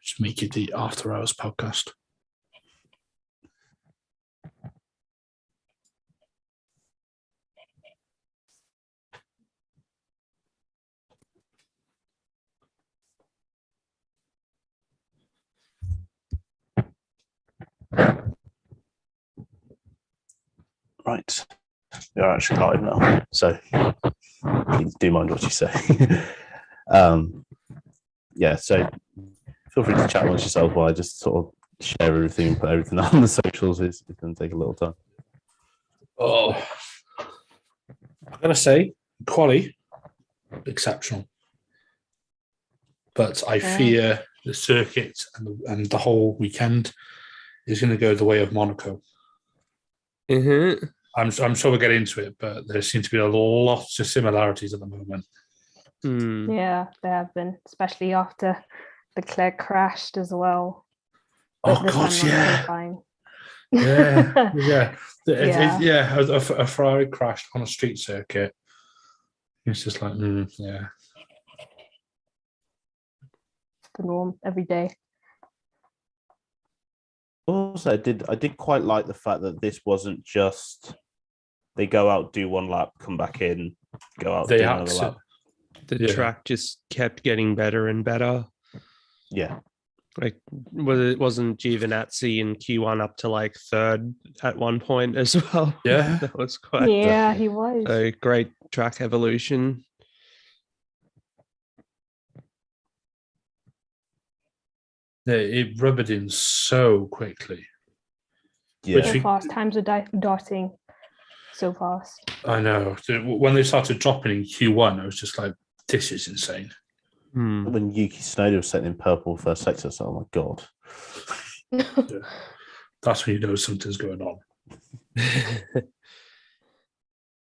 Just make it the After Hours podcast. Right. You're actually live now, so please do mind what you say. Yeah, so feel free to chat amongst yourself while I just sort of share everything and put everything on the socials. It's going to take a little time. Oh, I'm going to say, quality, exceptional. But I fear the circuit and the whole weekend is going to go the way of Monaco. Mm-hmm. I'm sure we'll get into it, but there seem to be a lot of similarities at the moment. Mm. Yeah, there have been, especially after the Clare crashed as well. Oh, God, yeah. A Ferrari crashed on a street circuit. It's just like, yeah. The norm every day. Also, I did quite like the fact that this wasn't just they go out, do one lap, come back in, go out, do another lap. The track just kept getting better and better. Yeah. Like, it wasn't Giovinazzi in Q1 up to like third at one point as well. Yeah. That was quite. Yeah, he was. So great track evolution. It rubbered in so quickly. Yeah. So fast. Times are darting so fast. I know. When they started dropping in Q1, I was just like, this is insane. When Yuki Tsunoda was setting in purple first sector, so oh my God. Yeah. That's when you know something's going on.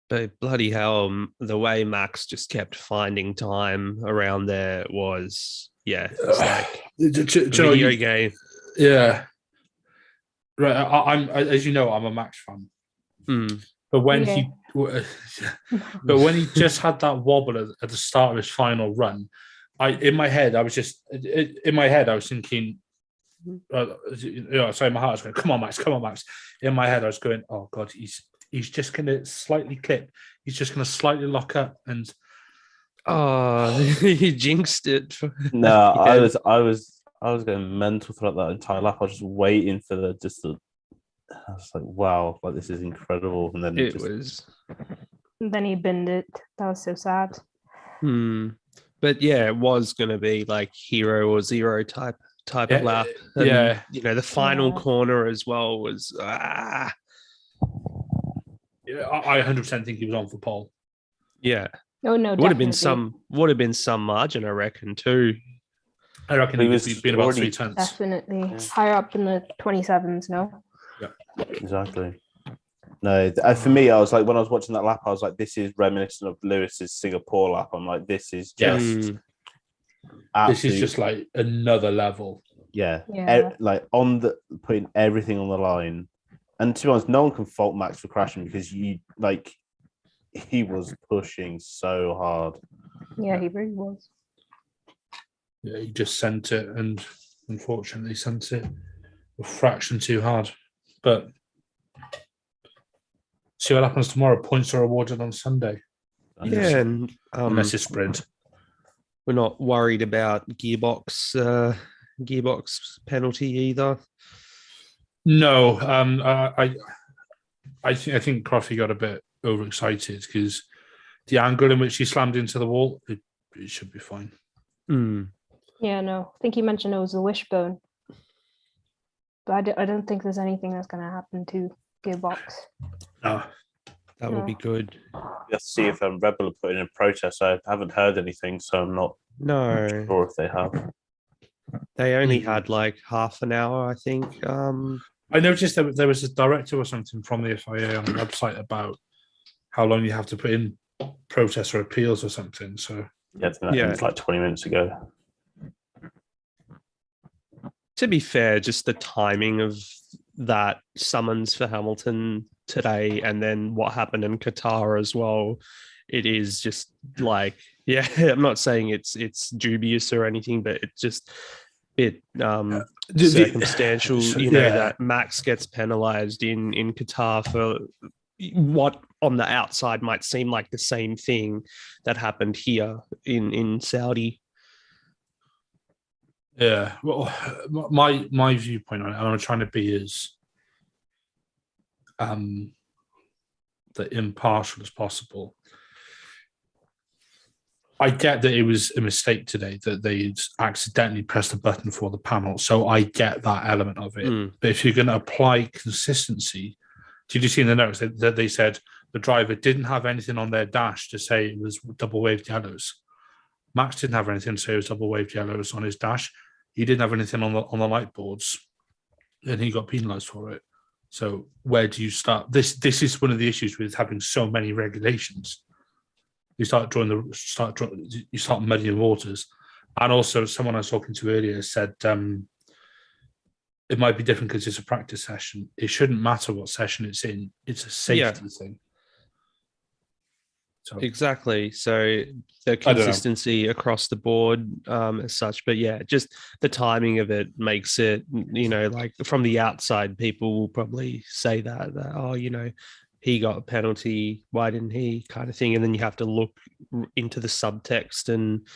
But bloody hell, the way Max just kept finding time around there was, it's like video game. Yeah. Right. I'm as you know, I'm a Max fan. But when he just had that wobble at the start of his final run, in my head I was thinking, sorry, my heart was going, come on, Max. In my head I was going, oh God, he's just going to slightly clip. He's just going to slightly lock up and. Oh, he jinxed it. No, I was going mental throughout that entire lap. I was just waiting for I was like, wow, like this is incredible. And then it was. And then he binned it. That was so sad. But yeah, it was going to be like hero or zero type of lap. And, the final corner as well was. Yeah, I 100% think he was on for pole. Yeah. Oh no, would have been some margin, I reckon, too. I reckon he was been about 3 tenths. Definitely higher up in the 27s. No. Yeah, exactly. No, for me, I was like, when I was watching that lap, I was like, this is reminiscent of Lewis's Singapore lap. I'm like, this is just, this is just like another level. Yeah. Like putting everything on the line. And to be honest, no one can fault Max for crashing because he was pushing so hard. Yeah, he really was. Yeah, he just sent it, and unfortunately sent it a fraction too hard. But see what happens tomorrow. Points are awarded on Sunday. Yeah, and unless it's sprint. We're not worried about gearbox penalty either. No, I think Croffy got a bit overexcited because the angle in which he slammed into the wall, it should be fine. Yeah, no. I think he mentioned it was a wishbone. But I don't think there's anything that's going to happen to gearbox. No. That would be good. We have to see if Red Bull are putting in a protest. I haven't heard anything, so I'm not sure if they have. They only had like half an hour, I think. I noticed that there was a director or something from the FIA on the website about how long you have to put in protests or appeals or something. So it's like 20 minutes ago. To be fair, just the timing of that summons for Hamilton today and then what happened in Qatar as well, it is just like, Yeah, I'm not saying it's dubious or anything, but it's just bit circumstantial, that Max gets penalized in Qatar for what on the outside might seem like the same thing that happened here in Saudi. Yeah, well, my viewpoint on it, and I'm trying to be as impartial as possible. I get that it was a mistake today that they accidentally pressed the button for the panel, so I get that element of it. But if you're going to apply consistency, did you see in the notes that they said the driver didn't have anything on their dash to say it was double waved yellows? Max didn't have anything to say it was double waved yellows on his dash. He didn't have anything on the light boards, and he got penalised for it. So where do you start? This is one of the issues with having so many regulations. You start muddying waters. And also, someone I was talking to earlier said it might be different because it's a practice session. It shouldn't matter what session it's in. It's a safety thing. So, exactly. So the consistency across the board as such. But yeah, just the timing of it makes it, like from the outside, people will probably say that oh, he got a penalty, why didn't he, kind of thing. And then you have to look into the subtext and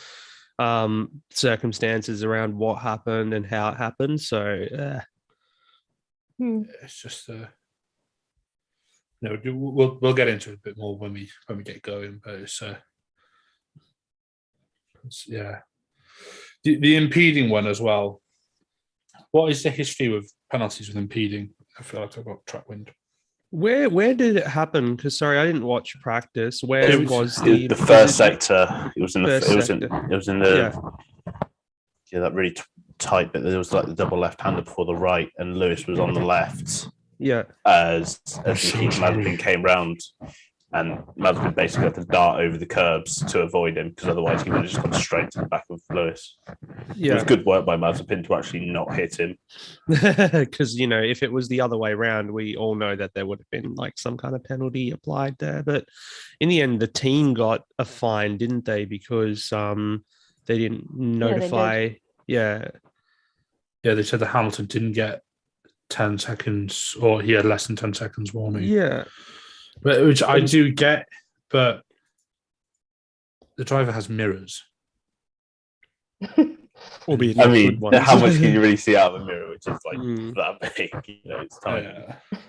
circumstances around what happened and how it happened. So it's just we'll get into it a bit more when we get going, but it's the impeding one as well. What is the history with penalties with impeding? I feel like I've got track wind. Where did it happen? Because sorry, I didn't watch practice. Where was the first sector? It was in the that really tight bit. There was like the double left-hander before the right, and Lewis was on the left. Yeah. As Mazepin came round, and Mazepin basically had to dart over the curbs to avoid him, because otherwise he would have just gone straight to the back of Lewis. Yeah. It was good work by Mazepin to actually not hit him. Because, if it was the other way around, we all know that there would have been like some kind of penalty applied there. But in the end, the team got a fine, didn't they? Because they didn't notify. Yeah, they said that Hamilton didn't get 10 seconds, or he had less than 10 seconds warning. Yeah. Which I do get, but the driver has mirrors. Albeit how much can you really see out of a mirror, which is like that big? It's tiny.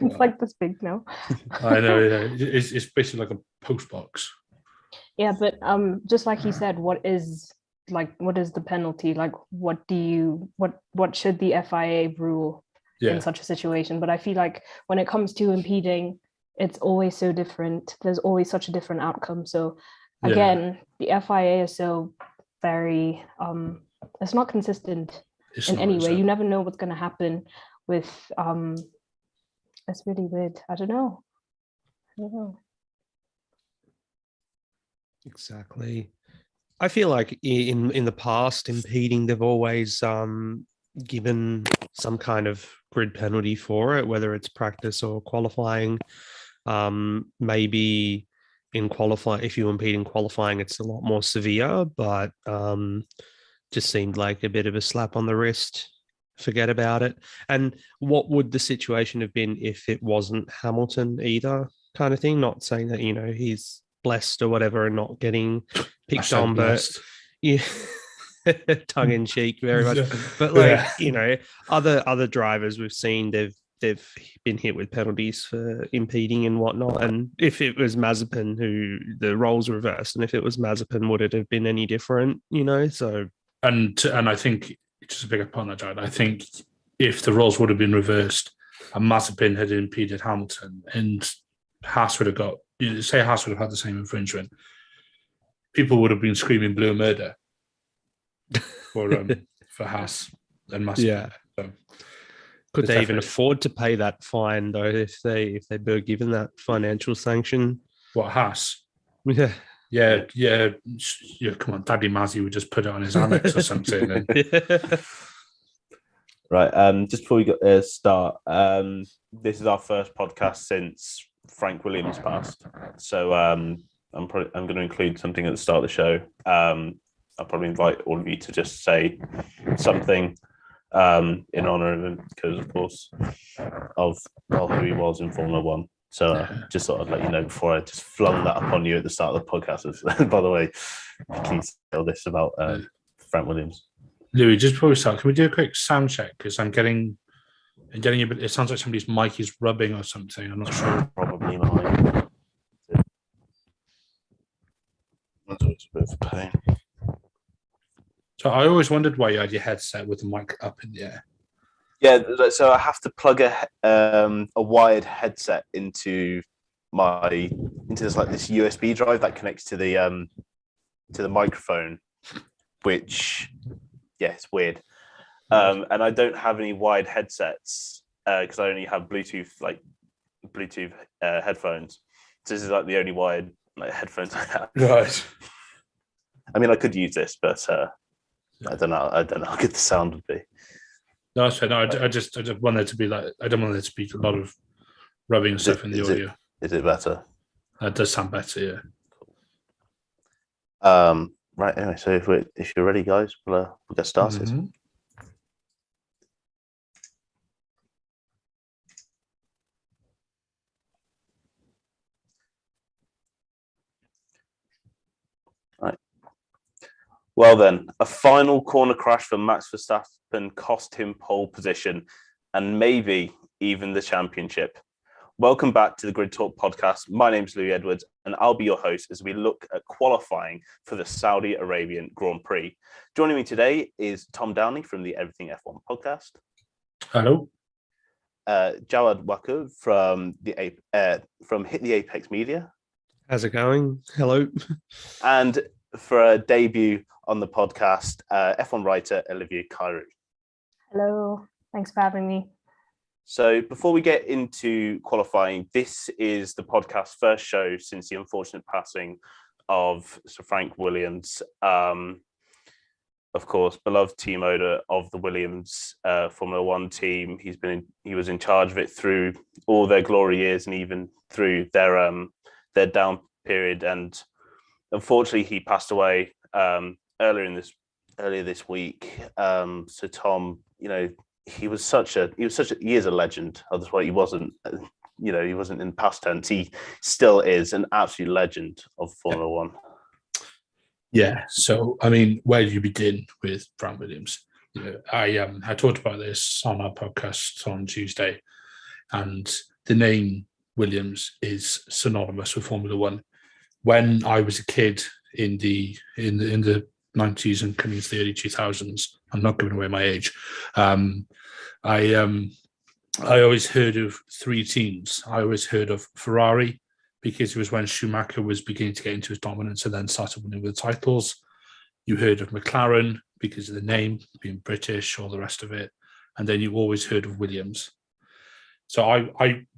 It's like this big now. I know, yeah. It's basically like a post box. Yeah, but just like he said, what is the penalty? Like, what should the FIA rule in such a situation? But I feel like when it comes to impeding, it's always so different. There's always such a different outcome. So again, the FIA is so very it's not consistent in any way. You never know what's going to happen with it's really weird. I don't know. Exactly. I feel like in the past, impeding, they've always given some kind of grid penalty for it, whether it's practice or qualifying. Maybe in qualifying, if you impede in qualifying, it's a lot more severe, but just seemed like a bit of a slap on the wrist. Forget about it. And what would the situation have been if it wasn't Hamilton either, kind of thing? Not saying that, he's blessed or whatever and not getting picked on, blessed. But yeah, tongue in cheek very much. But other drivers we've seen, they've been hit with penalties for impeding and whatnot. And if it was Mazepin, who the roles reversed, and if it was Mazepin, would it have been any different? So and I think just a bigger point, Jawad. I think if the roles would have been reversed and Mazepin had impeded Hamilton and Haas would have got, say Haas would have had the same infringement, people would have been screaming blue murder for Haas and Mazepin. Yeah. So, could they even afford to pay that fine though if they were given that financial sanction? What, Haas? Yeah. Yeah. Come on, Daddy Mazzy would just put it on his annex or something. And... Right. Just before we start, this is our first podcast since Frank Williams passed. So I'm going to include something at the start of the show. I'll probably invite all of you to just say something in honor of him, because of course of who he was in Formula One. So just thought I'd let you know before I just flung that upon you at the start of the podcast. By the way, please tell this about Fran Williams. Louis, just before we start, can we do a quick sound check? Because I'm getting a bit. It sounds like somebody's mic is rubbing or something. I'm not sure. Probably mine. That's always a bit of a pain. So I always wondered why you had your headset with the mic up in the air. Yeah, so I have to plug a wired headset into this USB drive that connects to the microphone, which it's weird. And I don't have any wired headsets because I only have Bluetooth headphones. So this is like the only wired headphones I have. Right. I mean, I could use this, but I don't know how good the sound would be. No, that's fair. No, I just want there to be I don't want there to be a lot of rubbing and stuff in the audio. Is it better? That does sound better, yeah. Right. Anyway, so if you're ready, guys, we'll get started. Mm-hmm. Well then, a final corner crash for Max Verstappen cost him pole position and maybe even the championship. Welcome back to the Grid Talk podcast. My name is Louis Edwards and I'll be your host as we look at qualifying for the Saudi Arabian Grand Prix. Joining me today is Tom Downey from the Everything F1 podcast. Hello. Jawad Yaqub from Hit the Apex Media. How's it going? Hello. And for a debut on the podcast, F1 writer Olivia Kairu. Hello, thanks for having me. So before we get into qualifying, this is the podcast's first show since the unfortunate passing of Sir Fran Williams, of course, beloved team owner of the Williams Formula One team. He was in charge of it through all their glory years and even through their down period. And unfortunately, he passed away earlier this week. So Tom, he is a legend. Otherwise, he wasn't in past tense. He still is an absolute legend of Formula One. Yeah. So, I mean, where do you begin with Fran Williams? I talked about this on our podcast on Tuesday, and the name Williams is synonymous with Formula One. When I was a kid in the 90s and coming into the early 2000s, I'm not giving away my age. I always heard of three teams. I always heard of Ferrari because it was when Schumacher was beginning to get into his dominance and then started winning the titles. You heard of McLaren because of the name being British, all the rest of it, and then you always heard of Williams. So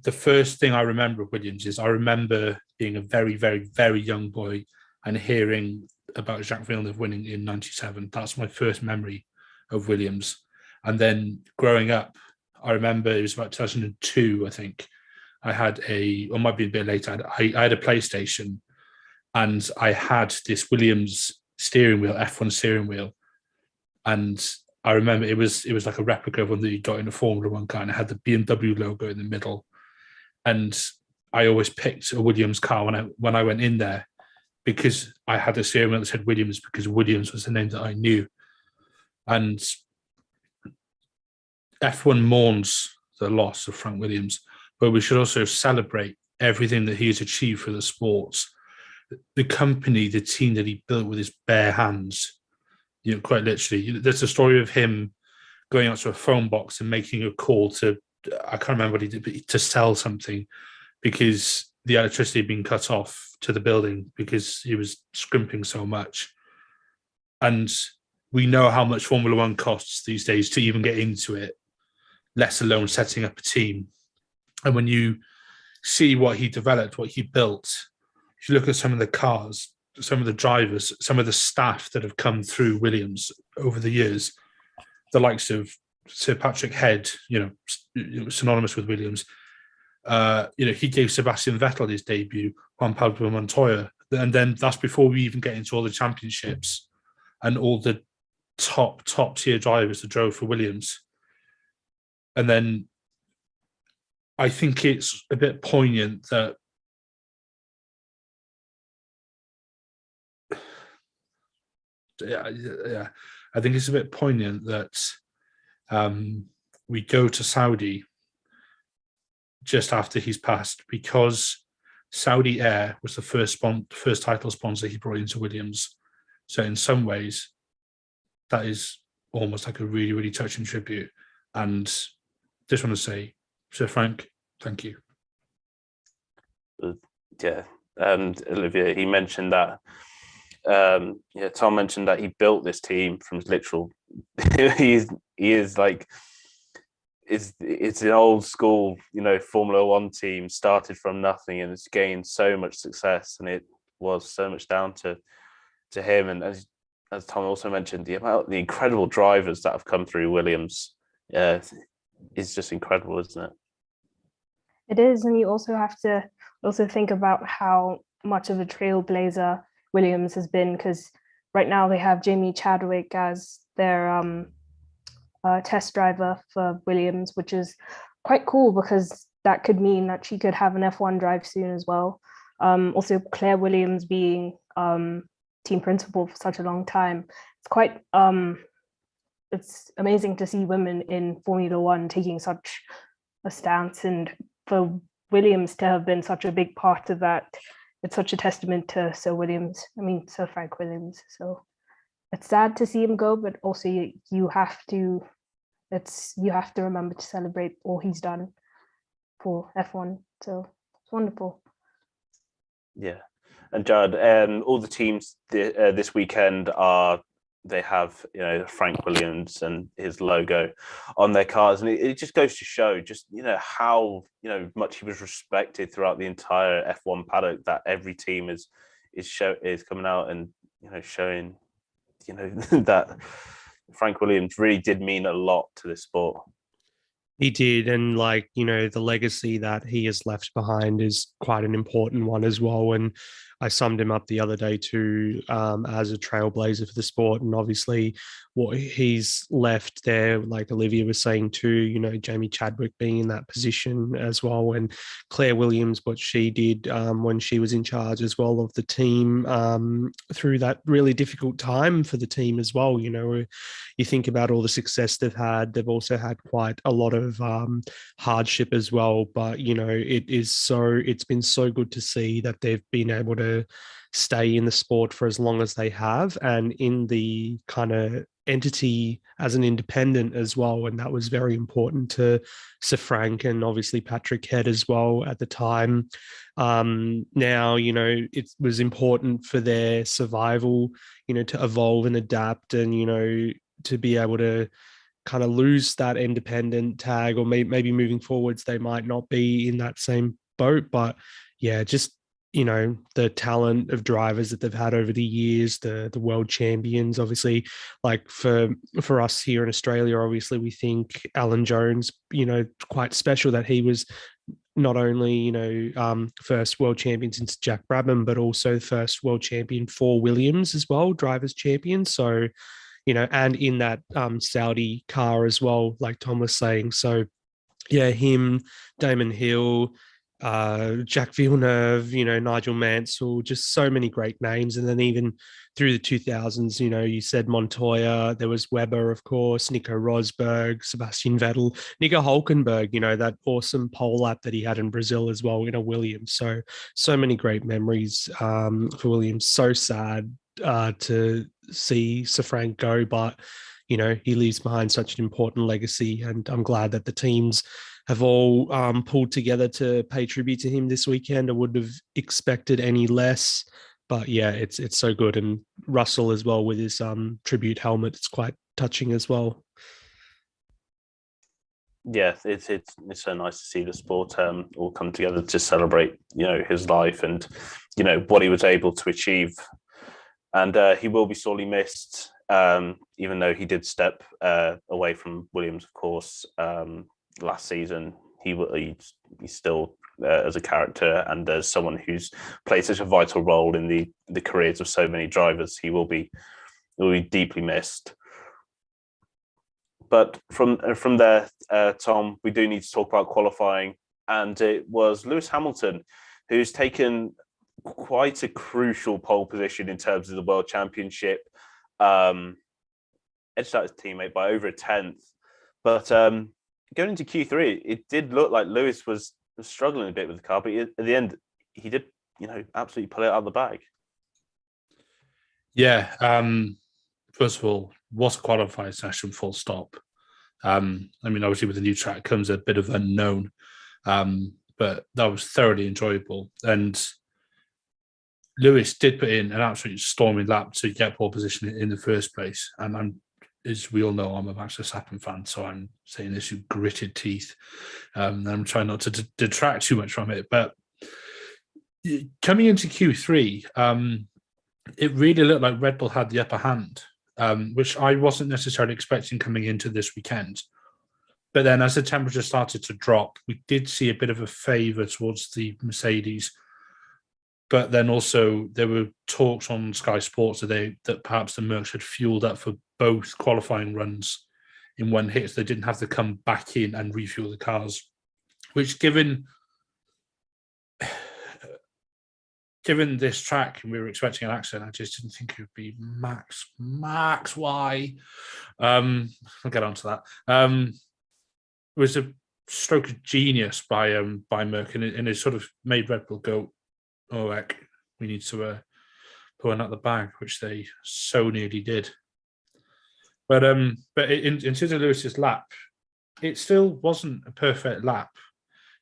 the first thing I remember of Williams is I remember being a very, very, very young boy and hearing about Jacques Villeneuve winning in 97. That's my first memory of Williams. And then growing up, I remember it was about 2002, I think. I had or might be a bit later, I had a PlayStation and I had this Williams steering wheel, F1 steering wheel. And I remember it was like a replica of one that you got in a Formula One car, and it had the BMW logo in the middle. And I always picked a Williams car when I went in there because I had a steering wheel that said Williams because Williams was the name that I knew. And F1 mourns the loss of Fran Williams, but we should also celebrate everything that he has achieved for the sports. The company, the team that he built with his bare hands, quite literally. There's a story of him going out to a phone box and making a call to, I can't remember what he did, but to sell something because the electricity had been cut off to the building because he was scrimping so much. And we know how much Formula One costs these days to even get into it, let alone setting up a team. And when you see what he developed, what he built, if you look at some of the cars, some of the drivers, some of the staff that have come through Williams over the years, the likes of Sir Patrick Head, synonymous with Williams. He gave Sebastian Vettel his debut, Juan Pablo Montoya And then that's before we even get into all the championships and all the top tier drivers that drove for Williams. And then I think it's a bit poignant that I think it's a bit poignant that we go to Saudi just after he's passed, because Saudi Air was the first title sponsor he brought into Williams. So in some ways, that is almost like a really, really touching tribute. And just want to say, Sir Frank, thank you. Yeah, and Olivia, he mentioned that. Tom mentioned that he built this team from literal. He is like, it's an old school, Formula One team, started from nothing and it's gained so much success, and it was so much down to him. And as Tom also mentioned, the incredible drivers that have come through Williams is just incredible, isn't it? It is, and you also have to think about how much of a trailblazer Williams has been, because right now they have Jamie Chadwick as their test driver for Williams, which is quite cool because that could mean that she could have an F1 drive soon as well. Also, Clare Williams being team principal for such a long time, it's quite it's amazing to see women in Formula One taking such a stance, and for Williams to have been such a big part of that, it's such a testament to Sir Frank Williams. So it's sad to see him go, but also you have to remember to celebrate all he's done for F1. So it's wonderful. Yeah, and Jawad, all the teams this weekend they have Frank Williams and his logo on their cars, and it just goes to show just how much he was respected throughout the entire F1 paddock. That every team is coming out and showing that Frank Williams really did mean a lot to this sport. He did, and the legacy that he has left behind is quite an important one as well. And I summed him up the other day too, as a trailblazer for the sport, and obviously what he's left there, like Olivia was saying too, Jamie Chadwick being in that position as well, and Clare Williams, what she did when she was in charge as well of the team through that really difficult time for the team as well. You think about all the success they've had, they've also had quite a lot of hardship as well, but it's been so good to see that they've been able to stay in the sport for as long as they have, and in the kind of entity as an independent as well. And that was very important to Sir Frank and obviously Patrick Head as well at the time. Now, it was important for their survival, to evolve and adapt, and, to be able to kind of lose that independent tag, or maybe moving forwards, they might not be in that same boat. But yeah, just, the talent of drivers that they've had over the years, the world champions, obviously, like for us here in Australia, obviously we think Alan Jones, quite special that he was not only, first world champion since Jack Brabham, but also first world champion for Williams as well, drivers champion. So, and in that Saudi car as well, like Tom was saying. So yeah, him, Damon Hill, Jack Villeneuve, Nigel Mansell, just so many great names. And then even through the 2000s, you said Montoya, there was Webber, of course, Nico Rosberg, Sebastian Vettel, Nico Hulkenberg, that awesome pole lap that he had in Brazil as well, Williams. So many great memories for Williams. So sad to see Sir Frank go, but he leaves behind such an important legacy, and I'm glad that the teams have all pulled together to pay tribute to him this weekend. I wouldn't have expected any less, but yeah, it's so good. And Russell as well with his tribute helmet, it's quite touching as well. Yeah, it's so nice to see the sport all come together to celebrate his life and what he was able to achieve. And he will be sorely missed, even though he did step away from Williams, of course, last season. He still as a character and as someone who's played such a vital role in the careers of so many drivers. He will be deeply missed. But from there, Tom, we do need to talk about qualifying, and it was Lewis Hamilton who's taken quite a crucial pole position in terms of the World Championship. Edged out his teammate by over a tenth, but going into Q3, it did look like Lewis was struggling a bit with the car, but at the end, he did, absolutely pull it out of the bag. Yeah. First of all, what a qualifying session, full stop. Obviously with the new track comes a bit of unknown, but that was thoroughly enjoyable. And Lewis did put in an absolute storming lap to get pole position in the first place. And as we all know, I'm a Max Verstappen fan, so I'm saying this with gritted teeth. And I'm trying not to detract too much from it. But coming into Q3, it really looked like Red Bull had the upper hand, which I wasn't necessarily expecting coming into this weekend. But then as the temperature started to drop, we did see a bit of a favour towards the Mercedes. But then also there were talks on Sky Sports today that perhaps the Mercs had fueled up for both qualifying runs in one hit. So they didn't have to come back in and refuel the cars, which given this track, and we were expecting an accident, I just didn't think it would be Max Y. I'll get on to that. It was a stroke of genius by Merck, and it sort of made Red Bull go, oh, heck, we need to pull one out the bag, which they so nearly did. But in terms of Lewis's lap, it still wasn't a perfect lap.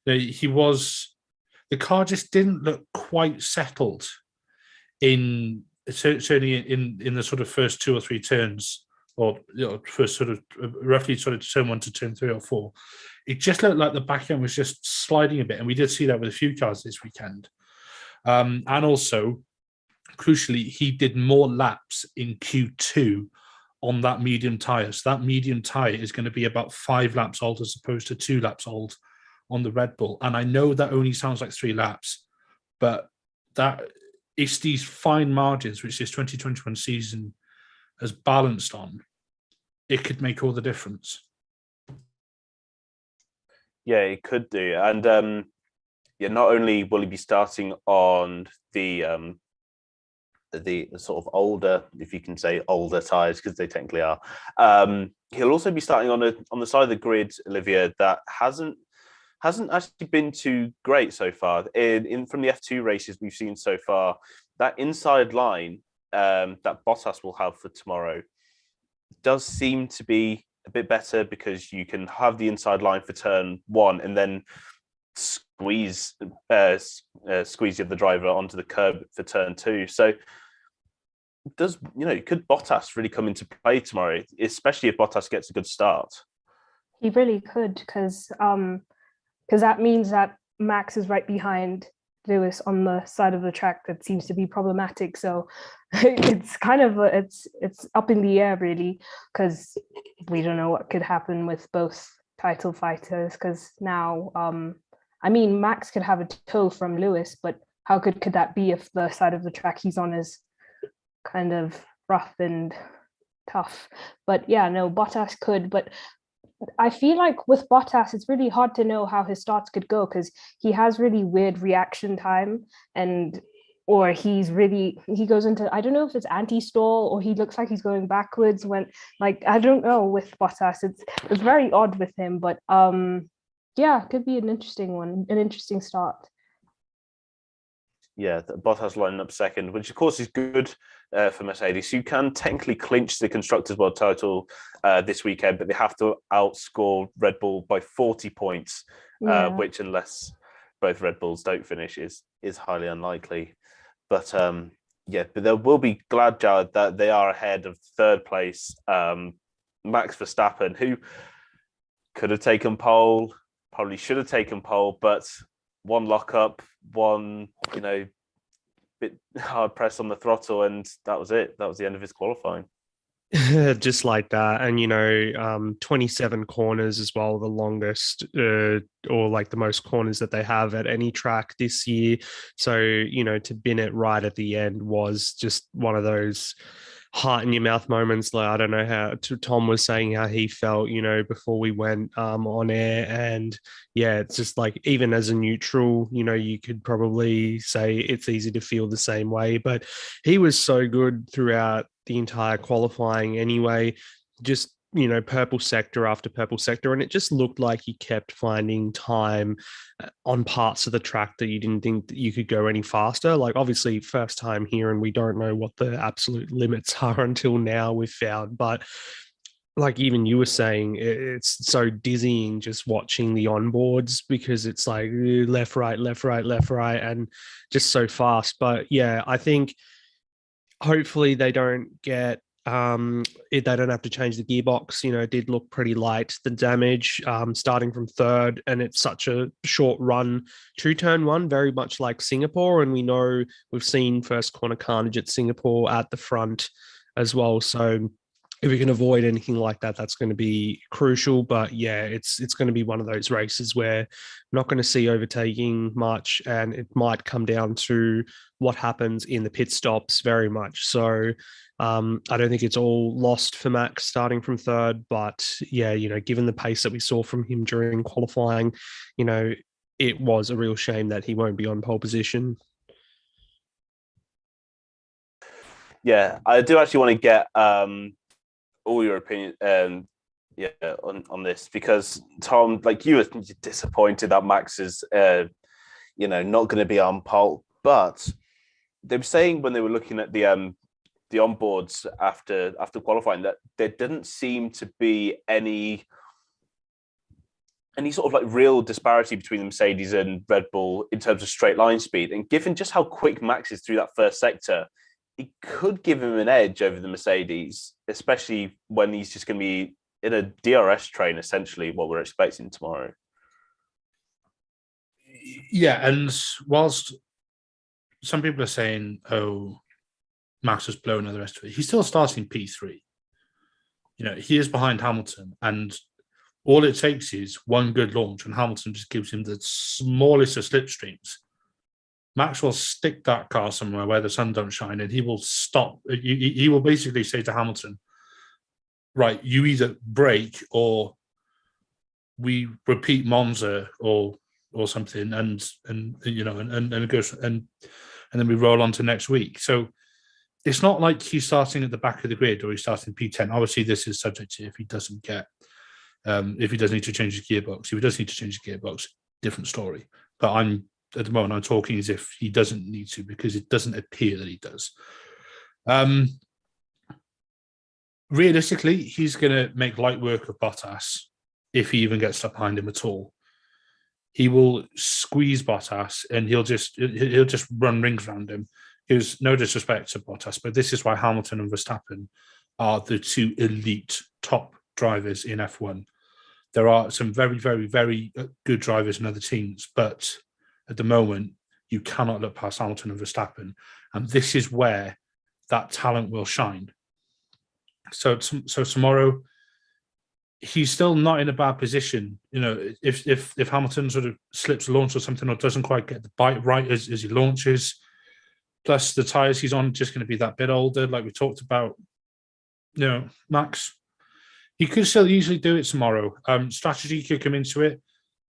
The car just didn't look quite settled certainly in the sort of first 2 or 3 turns, or first sort of roughly sort of turn 1 to turn 3 or 4. It just looked like the back end was just sliding a bit, and we did see that with a few cars this weekend. And also, crucially, he did more laps in Q2 on that medium tyre. So that medium tyre is going to be about 5 laps old as opposed to 2 laps old on the Red Bull. And I know that only sounds like 3 laps, but that it's these fine margins which this 2021 season has balanced on. It could make all the difference. Yeah, it could do. And not only will he be starting on the sort of older, if you can say older tyres, because they technically are, he'll also be starting on the side of the grid, Olivia, that hasn't actually been too great so far. From the F2 races we've seen so far, that inside line that Bottas will have for tomorrow does seem to be a bit better, because you can have the inside line for turn 1 and then squeeze the other driver onto the curb for turn 2. So could Bottas really come into play tomorrow, especially if Bottas gets a good start? He really could, because that means that Max is right behind Lewis on the side of the track that seems to be problematic. So it's kind of it's up in the air, really, because we don't know what could happen with both title fighters, because now Max could have a tow from Lewis, but how could that be if the side of the track he's on is kind of rough and tough? But yeah, no, Bottas could. But I feel like with Bottas, it's really hard to know how his starts could go, because he has really weird reaction time, or he goes into, I don't know if it's anti-stall or he looks like he's going backwards when, like, I don't know with Bottas. It's very odd with him, but yeah, it could be an interesting start. Yeah, Bottas lining up second, which of course is good for Mercedes, who can technically clinch the Constructors' World title this weekend, but they have to outscore Red Bull by 40 points, which, unless both Red Bulls don't finish, is highly unlikely. But but they will be glad, Jawad, that they are ahead of third place Max Verstappen, who could have taken pole, probably should have taken pole, but one lockup, one, bit hard press on the throttle, and that was it. That was the end of his qualifying. Just like that. And 27 corners as well, the longest or like the most corners that they have at any track this year. So to bin it right at the end was just one of those heart in your mouth moments. Like, I don't know how Tom was saying how he felt before we went on air. And yeah, it's just like, even as a neutral, you could probably say it's easy to feel the same way, but he was so good throughout the entire qualifying anyway. Just purple sector after purple sector, and it just looked like he kept finding time on parts of the track that you didn't think that you could go any faster. Like, obviously first time here, and we don't know what the absolute limits are until now, we've found. But like even you were saying, it's so dizzying just watching the onboards, because it's like left, right, left, right, left, right, and just so fast. But yeah, I think hopefully they don't get they don't have to change the gearbox. It did look pretty light, the damage, starting from third, and it's such a short run to turn one, very much like Singapore. And we know we've seen first corner carnage at Singapore at the front as well. So if we can avoid anything like that, that's going to be crucial. But yeah, it's going to be one of those races where we're not going to see overtaking much, and it might come down to what happens in the pit stops very much. So I don't think it's all lost for Max starting from third, but yeah, given the pace that we saw from him during qualifying, it was a real shame that he won't be on pole position. Yeah, I do actually want to get all your opinion on this, because Tom, like, you were disappointed that Max is not going to be on pole, but they were saying when they were looking at the onboards after qualifying that there didn't seem to be any sort of like real disparity between the Mercedes and Red Bull in terms of straight line speed. And given just how quick Max is through that first sector, it could give him an edge over the Mercedes, especially when he's just going to be in a DRS train, essentially what we're expecting tomorrow. Yeah, and whilst some people are saying, oh, Max was blown and the rest of it, he's still starting P3. He is behind Hamilton, and all it takes is one good launch, and Hamilton just gives him the smallest of slipstreams. Max will stick that car somewhere where the sun don't shine, and he will stop. He will basically say to Hamilton, right, you either brake or we repeat Monza or something, and it goes, and then we roll on to next week. So it's not like he's starting at the back of the grid or he's starting P10. Obviously, this is subject to if he doesn't get, if he does need to change his gearbox. If he does need to change his gearbox, different story. But at the moment, I'm talking as if he doesn't need to, because it doesn't appear that he does. Realistically, he's going to make light work of Bottas if he even gets stuck behind him at all. He will squeeze Bottas, and he'll just run rings around him. There's no disrespect to Bottas, but this is why Hamilton and Verstappen are the two elite top drivers in F1. There are some very, very, very good drivers in other teams, but at the moment, you cannot look past Hamilton and Verstappen. And this is where that talent will shine. So tomorrow, he's still not in a bad position. If Hamilton sort of slips a launch or something, or doesn't quite get the bite right as he launches, plus the tyres he's on just going to be that bit older, like we talked about. Max, he could still easily do it tomorrow. Strategy could come into it.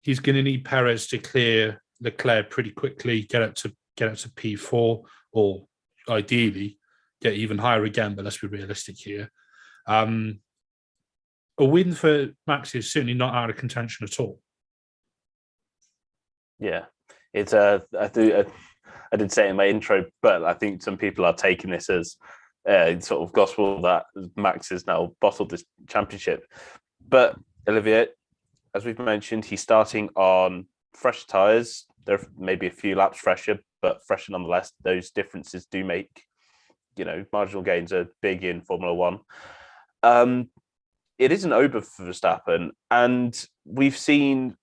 He's going to need Perez to clear Leclerc pretty quickly, get up to P4, or ideally get even higher again. But let's be realistic here. A win for Max is certainly not out of contention at all. Yeah, it's I did say it in my intro, but I think some people are taking this as sort of gospel that Max has now bottled this championship. But Olivia, as we've mentioned, he's starting on fresh tyres. They're maybe a few laps fresher, but fresher nonetheless. Those differences do make, marginal gains are big in Formula One. It isn't over for Verstappen, and we've seen,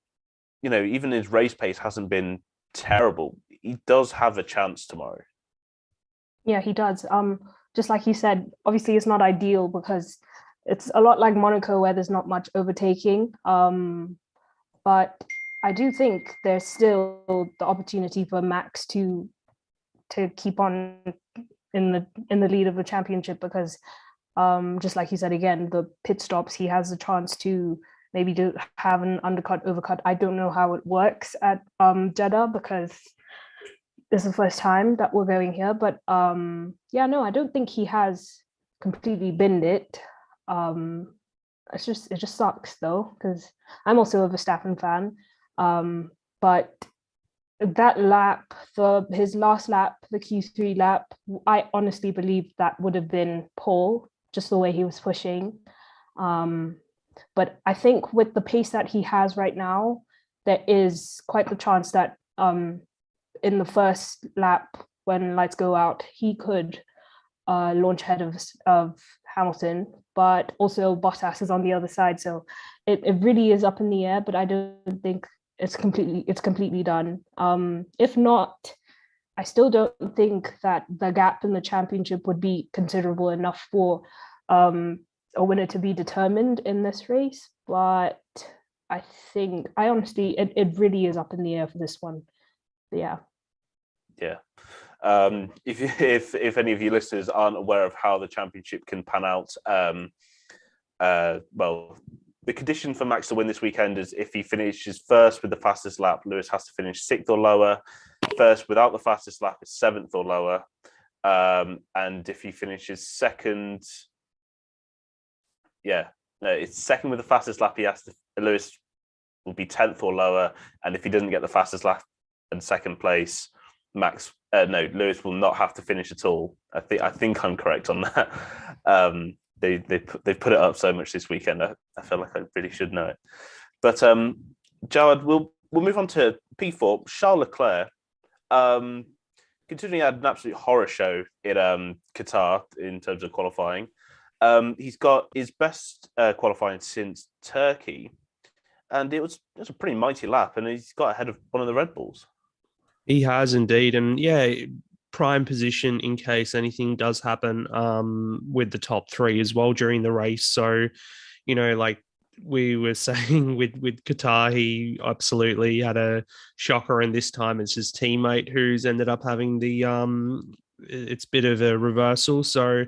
even his race pace hasn't been terrible. He does have a chance tomorrow. Yeah, he does. just like you said, obviously it's not ideal because it's a lot like Monaco where there's not much overtaking. But I do think there's still the opportunity for Max to keep on in the lead of the championship because just like you said again, the pit stops, he has a chance to maybe have an undercut, overcut. I don't know how it works at Jeddah because this is the first time that we're going here. But I don't think he has completely binned it. It just sucks though because I'm also a Verstappen fan. But that lap, his last lap, the Q3 lap, I honestly believe that would have been pole, just the way he was pushing. But I think with the pace that he has right now, there is quite the chance that in the first lap, when lights go out, he could launch ahead of Hamilton, but also Bottas is on the other side. So it really is up in the air, but I don't think it's completely done. If not, I still don't think that the gap in the championship would be considerable enough for a winner to be determined in this race. But I honestly, it really is up in the air for this one. But yeah. Yeah. If any of you listeners aren't aware of how the championship can pan out, the condition for Max to win this weekend is if he finishes first with the fastest lap, Lewis has to finish 6th or lower. First without the fastest lap is 7th or lower. And if he finishes second, it's second with the fastest lap, Lewis will be 10th or lower. And if he doesn't get the fastest lap in second place, Lewis will not have to finish at all. I think I'm correct on that. They've put it up so much this weekend. I feel like I really should know it. But Jawad, we'll move on to P4. Charles Leclerc, considering he had an absolute horror show in Qatar in terms of qualifying, he's got his best qualifying since Turkey, and it was a pretty mighty lap, and he's got ahead of one of the Red Bulls. He has indeed, and prime position in case anything does happen with the top three as well during the race. So, like we were saying with Qatar, he absolutely had a shocker, and this time it's his teammate who's ended up having it's a bit of a reversal. So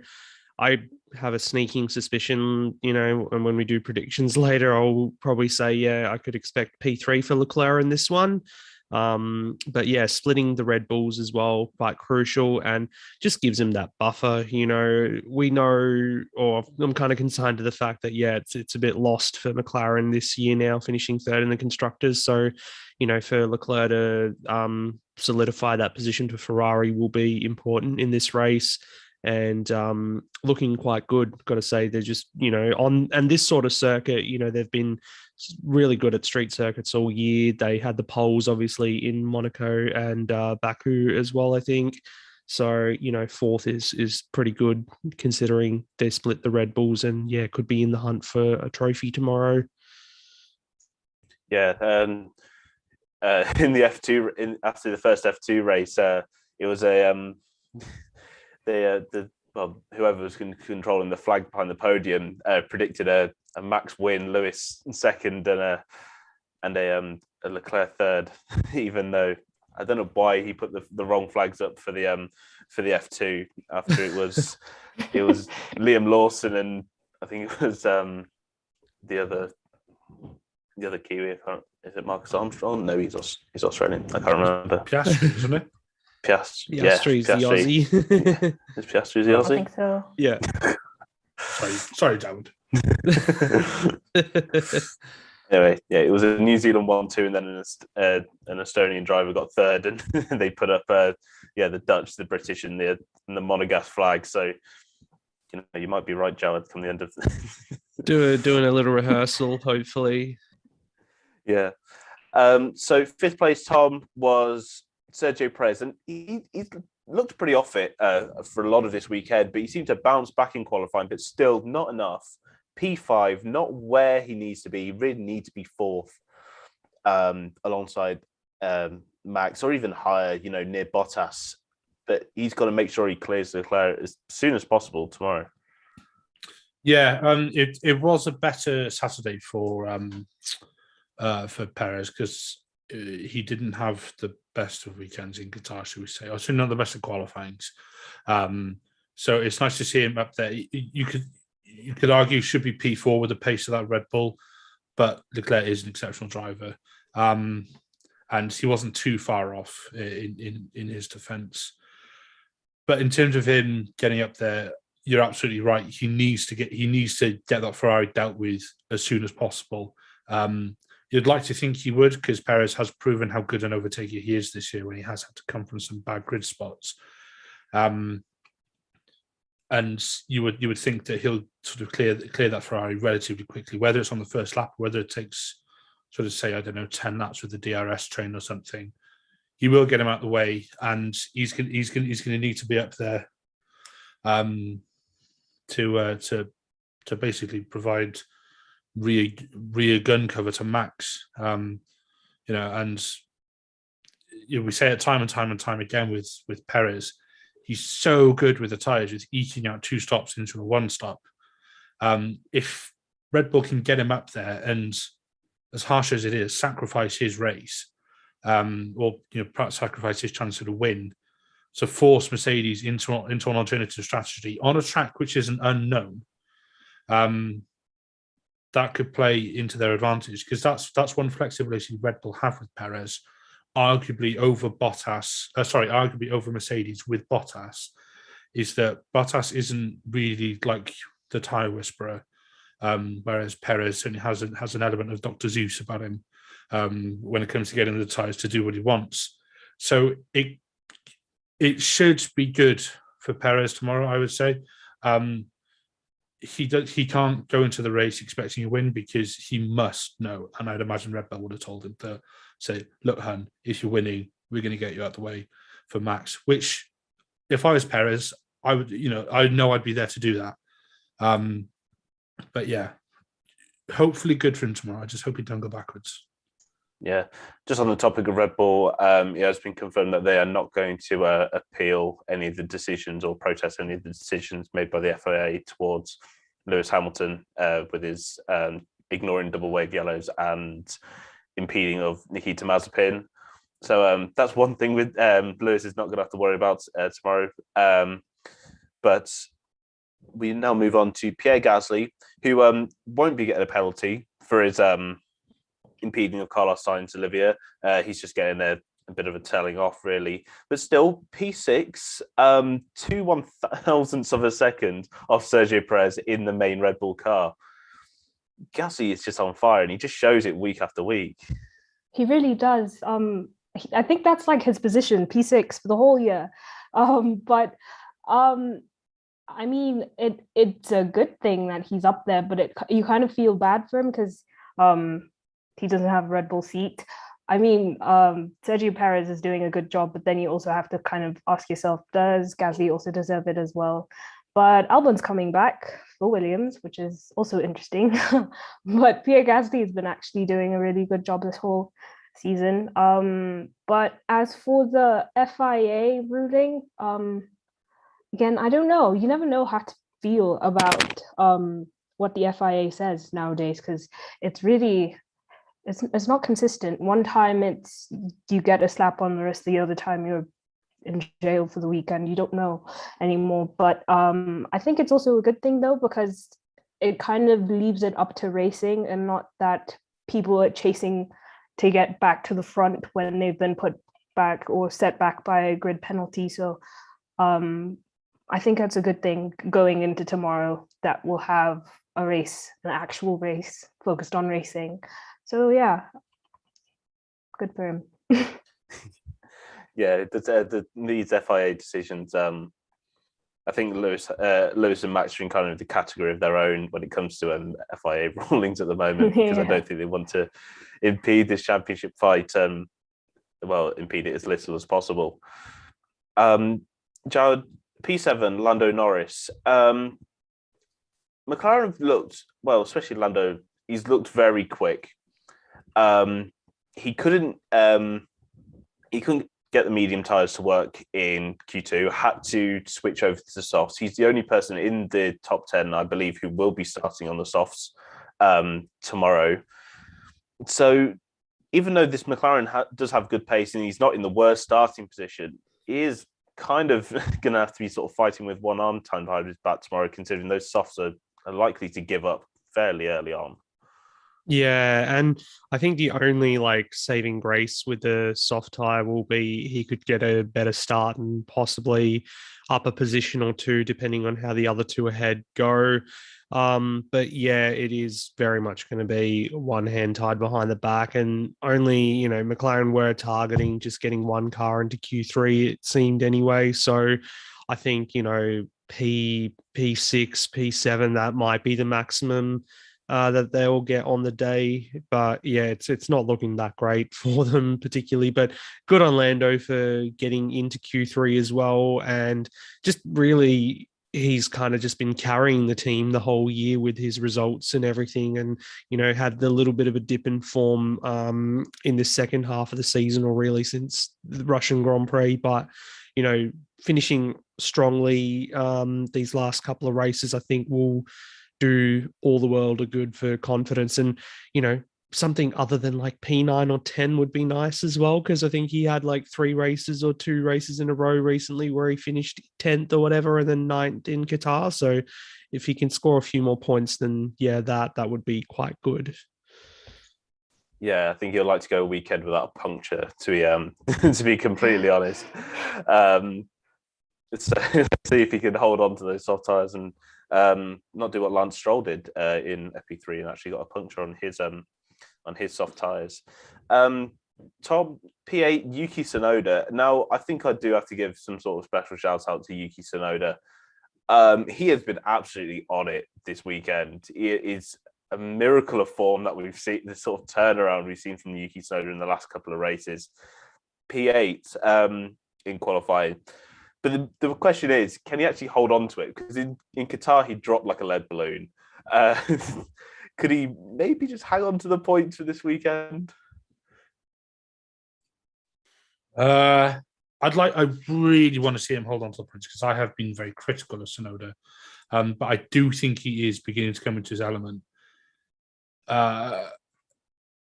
I have a sneaking suspicion, and when we do predictions later, I'll probably say, I could expect P3 for Leclerc in this one. But splitting the Red Bulls as well, quite crucial, and just gives him that buffer. We know, or I'm kind of consigned to the fact that it's a bit lost for McLaren this year now, finishing third in the constructors. So, for Leclerc to solidify that position to Ferrari will be important in this race. And looking quite good, got to say. They're just, and this sort of circuit, they've been really good at street circuits all year. They had the poles, obviously, in Monaco and Baku as well, I think. So, fourth is pretty good considering they split the Red Bulls and, could be in the hunt for a trophy tomorrow. Yeah. In the F2, after the first F2 race, it was whoever was controlling the flag behind the podium predicted a Max win, Lewis second, and a Leclerc third. Even though I don't know why he put the wrong flags up for the F2 after it was Liam Lawson and I think it was the other Kiwi. Is it Marcus Armstrong? No, he's Australian. I can't remember. Piastri, isn't it? Piastri's the Aussie. Is Piastri the Aussie? I think so. Yeah. Sorry, Jawad. Anyway, it was a New Zealand 1-2, and then an Estonian driver got third, and they put up the Dutch, the British, and the Monegasque flag. So you might be right, Jawad, from the end of doing a little rehearsal, hopefully. Yeah. So fifth place, Tom, was Sergio Perez, and he looked pretty off it for a lot of this weekend, but he seemed to bounce back in qualifying, but still not enough. P5, not where he needs to be. He really needs to be fourth alongside Max, or even higher, near Bottas. that he's got to make sure he clears Leclerc as soon as possible tomorrow. Yeah, it was a better Saturday for Perez because he didn't have the best of weekends in Qatar, should we say? Or certainly not the best of qualifyings. So it's nice to see him up there. You could argue should be P4 with the pace of that Red Bull, but Leclerc is an exceptional driver, and he wasn't too far off in his defence. But in terms of him getting up there, you're absolutely right. He needs to get that Ferrari dealt with as soon as possible. You'd like to think he would, because Perez has proven how good an overtaker he is this year when he has had to come from some bad grid spots. And you would think that he'll sort of clear that Ferrari relatively quickly, whether it's on the first lap, whether it takes sort of, say, I don't know, 10 laps with the DRS train or something. He will get him out of the way, and he's going to need to be up there to basically provide rear gun cover to Max. And we say it time and time again with Perez. He's so good with the tyres, with eking out 2 stops into a 1 stop. If Red Bull can get him up there and, as harsh as it is, sacrifice his race, or perhaps sacrifice his chance at a win, to force Mercedes into an alternative strategy on a track which is an unknown, that could play into their advantage, because that's one flexibility Red Bull have with Perez, arguably over Mercedes with Bottas, is that Bottas isn't really like the tyre whisperer, whereas Perez certainly has an element of Dr. Zeus about him when it comes to getting the tyres to do what he wants. So it should be good for Perez tomorrow, I would say. He can't go into the race expecting a win, because he must know, and I'd imagine Red Bull would have told him to say, look, hun, if you're winning, we're going to get you out the way for Max, which, if I was Perez, I would, I know I'd be there to do that. But yeah, hopefully good for him tomorrow. I just hope he don't go backwards. Yeah, just on the topic of Red Bull, it's been confirmed that they are not going to appeal any of the decisions or protest any of the decisions made by the FIA towards Lewis Hamilton with his ignoring double wave yellows and impeding of Nikita Mazepin. So that's one thing with Lewis is not going to have to worry about tomorrow. But we now move on to Pierre Gasly, who won't be getting a penalty for his impeding of Carlos Sainz, Olivia. He's just getting a bit of a telling off, really. But still, P6, 2 1,000ths of a second off Sergio Perez in the main Red Bull car. Gasly is just on fire, and he just shows it week after week. He really does. I think that's like his position, P6 for the whole year. But I mean, it's a good thing that he's up there, but you kind of feel bad for him because he doesn't have a Red Bull seat. I mean, Sergio Perez is doing a good job, but then you also have to kind of ask yourself, does Gasly also deserve it as well? But Albon's coming back for Williams, which is also interesting. But Pierre Gasly has been actually doing a really good job this whole season. But as for the FIA ruling, again, I don't know. You never know how to feel about what the FIA says nowadays, because it's really... It's not consistent. One time it's you get a slap on the wrist, the other time you're in jail for the weekend. You don't know anymore. But I think it's also a good thing, though, because it kind of leaves it up to racing and not that people are chasing to get back to the front when they've been put back or set back by a grid penalty. So I think that's a good thing going into tomorrow, that we'll have a race, an actual race focused on racing. So yeah, good for him. Yeah, these FIA decisions. I think Lewis and Max are in kind of the category of their own when it comes to FIA rulings at the moment, because I don't think they want to impede this championship fight. Impede it as little as possible. Jawad, P7, Lando Norris. McLaren have looked well, especially Lando. He's looked very quick. He couldn't get the medium tyres to work in Q2, had to switch over to the softs. He's the only person in the top 10, I believe, who will be starting on the softs tomorrow. So even though this McLaren does have good pace and he's not in the worst starting position, he is kind of going to have to be sort of fighting with one arm tied behind his back tomorrow, considering those softs are likely to give up fairly early on. Yeah, and I think the only saving grace with the soft tire will be he could get a better start and possibly up a position or two, depending on how the other two ahead go. But yeah, it is very much going to be one hand tied behind the back, and only McLaren were targeting just getting one car into Q3, it seemed anyway. So I think P6, P7, that might be the maximum that they'll get on the day. But yeah, it's not looking that great for them particularly, but good on Lando for getting into Q3 as well. And just really, he's kind of just been carrying the team the whole year with his results and everything, and had the little bit of a dip in form in the second half of the season, or really since the Russian Grand Prix. But finishing strongly these last couple of races, I think will do all the world a good for confidence. And something other than P9 or 10 would be nice as well, because I think he had 3 races or 2 races in a row recently where he finished 10th or whatever, and then 9th in Qatar. So if he can score a few more points, then yeah, that would be quite good. Yeah, I think he'll like to go a weekend without a puncture, to be to be completely honest. Let's see if he can hold on to those soft tyres and not do what Lance Stroll did in FP3 and actually got a puncture on his soft tyres. Tom, P8, Yuki Tsunoda. Now, I think I do have to give some sort of special shout out to Yuki Tsunoda. He has been absolutely on it this weekend. It is a miracle of form that we've seen, the sort of turnaround we've seen from Yuki Tsunoda in the last couple of races. P8 in qualifying. But the question is, can he actually hold on to it? Because in Qatar, he dropped like a lead balloon. Could he maybe just hang on to the points for this weekend? I really want to see him hold on to the points, because I have been very critical of Tsunoda. But I do think he is beginning to come into his element. I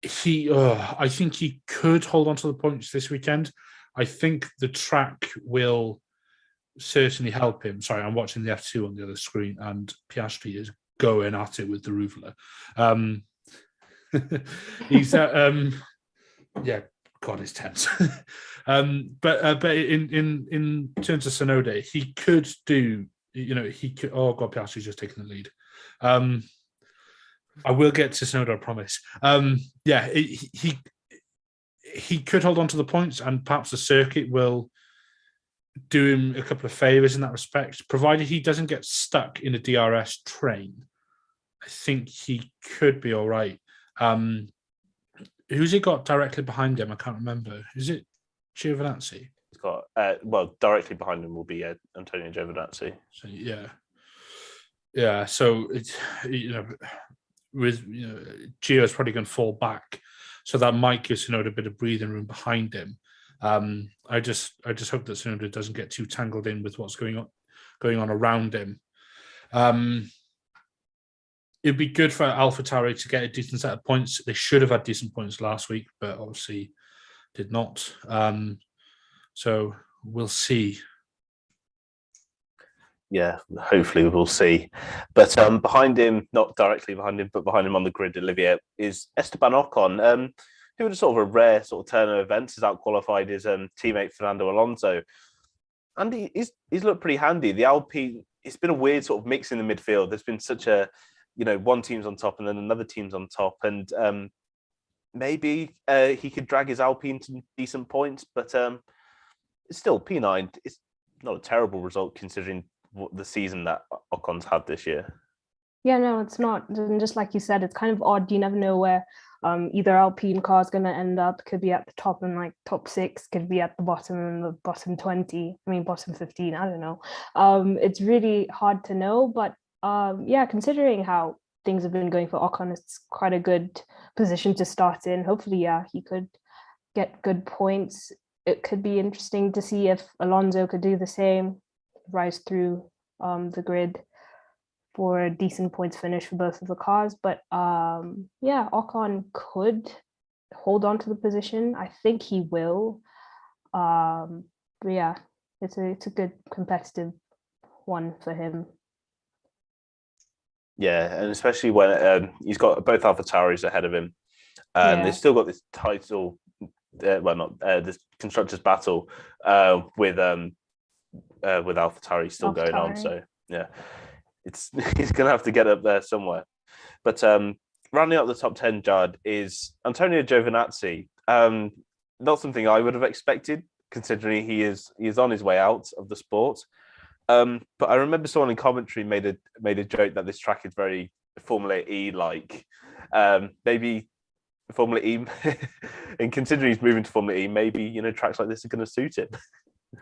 think he could hold on to the points this weekend. I think the track will certainly help him. Sorry, I'm watching the F2 on the other screen, and Piastri is going at it with the Ruvler. He's yeah, God, it's tense. But in terms of Tsunoda, he could do. He could. Oh God, Piastri's just taking the lead. I will get to Tsunoda, I promise. Yeah, he could hold on to the points, and perhaps the circuit will do him a couple of favours in that respect, provided he doesn't get stuck in a DRS train. I think he could be all right. Who's he got directly behind him? I can't remember. Is it Giovinazzi? He's got directly behind him will be Antonio Giovinazzi. So yeah. So it's Gio's probably going to fall back, so that might give Tsunoda a bit of breathing room behind him. I just hope that Tsunoda doesn't get too tangled in with what's going on around him. It'd be good for AlphaTauri to get a decent set of points. They should have had decent points last week, but obviously did not. So we'll see. Yeah, hopefully we'll see. But behind him, not directly behind him, but behind him on the grid, Olivia, is Esteban Ocon, who had a sort of a rare sort of turn of events, has out-qualified his teammate Fernando Alonso. And he's looked pretty handy. The Alpine, it's been a weird sort of mix in the midfield. There's been such a, one team's on top and then another team's on top. And maybe he could drag his Alpine to decent points, but it's still P9. It's not a terrible result considering the season that Ocon's had this year. Yeah, no, it's not. And just like you said, it's kind of odd. You never know where either Alpine car is going to end up. Could be at the top in top 6, could be at the bottom in the bottom 20. I mean, bottom 15. I don't know. It's really hard to know. But yeah, considering how things have been going for Ocon, it's quite a good position to start in. Hopefully, yeah, he could get good points. it could be interesting to see if Alonso could do the same, rise through the grid for a decent points finish for both of the cars. But yeah, Ocon could hold on to the position. I think he will. But yeah, it's a good competitive one for him. Yeah, and especially when he's got both AlphaTauris ahead of him, and they've still got this title. This constructors battle with AlphaTauri still going on. So yeah, he's going to have to get up there somewhere. But rounding out the top 10, Jawad, is Antonio Giovinazzi. Not something I would have expected, considering he is on his way out of the sport. But I remember someone in commentary made a joke that this track is very Formula E like. Maybe Formula E, and considering he's moving to Formula E, maybe tracks like this are going to suit him.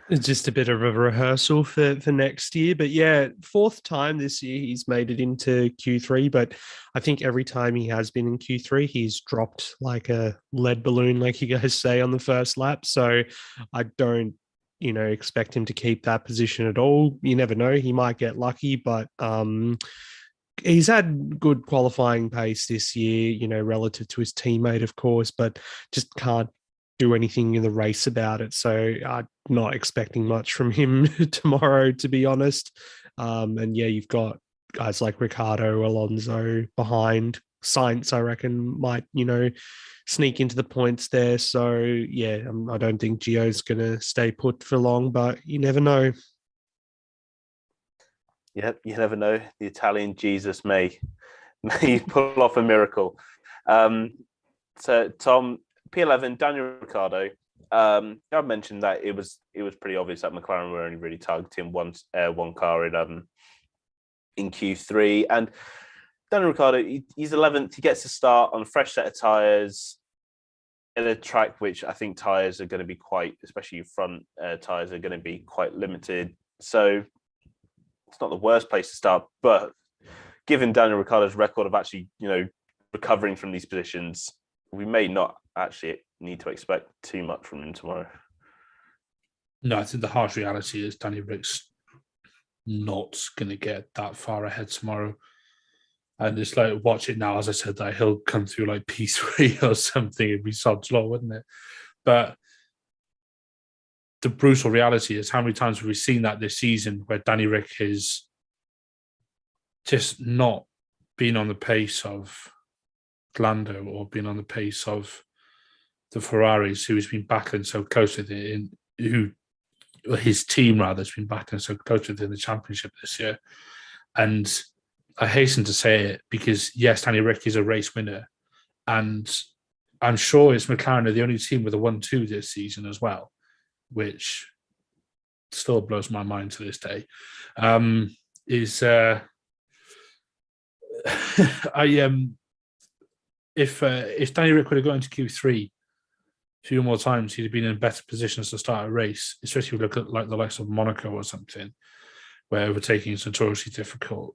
It's just a bit of a rehearsal for next year. But yeah, 4th time this year he's made it into Q3. But I think every time he has been in Q3, he's dropped like a lead balloon, like you guys say, on the first lap. So I don't expect him to keep that position at all. You never know. He might get lucky, but he's had good qualifying pace this year, relative to his teammate, of course, but just can't do anything in the race about it. So I'm not expecting much from him tomorrow, to be honest. And yeah, you've got guys like Ricciardo, Alonso behind. Sainz, I reckon, might, sneak into the points there. So yeah, I don't think Gio's going to stay put for long, but you never know. Yep, you never know. The Italian Jesus may pull off a miracle. So Tom, P11, Daniel Ricciardo. I mentioned that it was pretty obvious that McLaren were only really targeting one car in Q3, and Daniel Ricciardo, he's 11th. He gets a start on a fresh set of tyres in a track which I think tyres are going to be especially front tyres are going to be quite limited. So it's not the worst place to start, but given Daniel Ricciardo's record of actually, recovering from these positions, we may not actually need to expect too much from him tomorrow. No, I think the harsh reality is Danny Rick's not going to get that far ahead tomorrow. And it's like, watch it now, as I said, that he'll come through like P3 or something. It'd be sod's law, wouldn't it? But the brutal reality is, how many times have we seen that this season where Danny Rick has just not been on the pace of Lando or been on the pace of the Ferraris, who has been battling so close with it, his team rather has been battling so close with in the championship this year. And I hasten to say it because, yes, Danny Rick is a race winner, and I'm sure it's McLaren are the only team with a 1-2 this season as well, which still blows my mind to this day. If Danny Rick would have got into Q3 a few more times, he'd have been in better positions to start a race, especially if you look at like the likes of Monaco or something, where overtaking is notoriously difficult.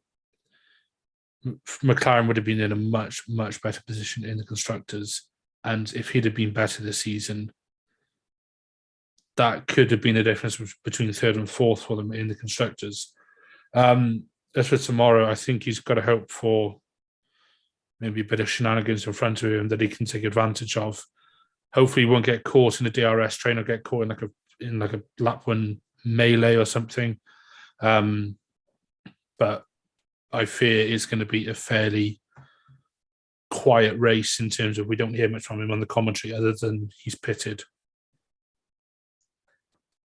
McLaren would have been in a much, much better position in the constructors. And if he'd have been better this season, that could have been a difference between 3rd and 4th for them in the constructors. As for tomorrow, I think he's got to hope for maybe a bit of shenanigans in front of him that he can take advantage of. Hopefully he won't get caught in a DRS train or get caught in like a lap 1 melee or something. But I fear it's going to be a fairly quiet race in terms of we don't hear much from him on the commentary other than he's pitted.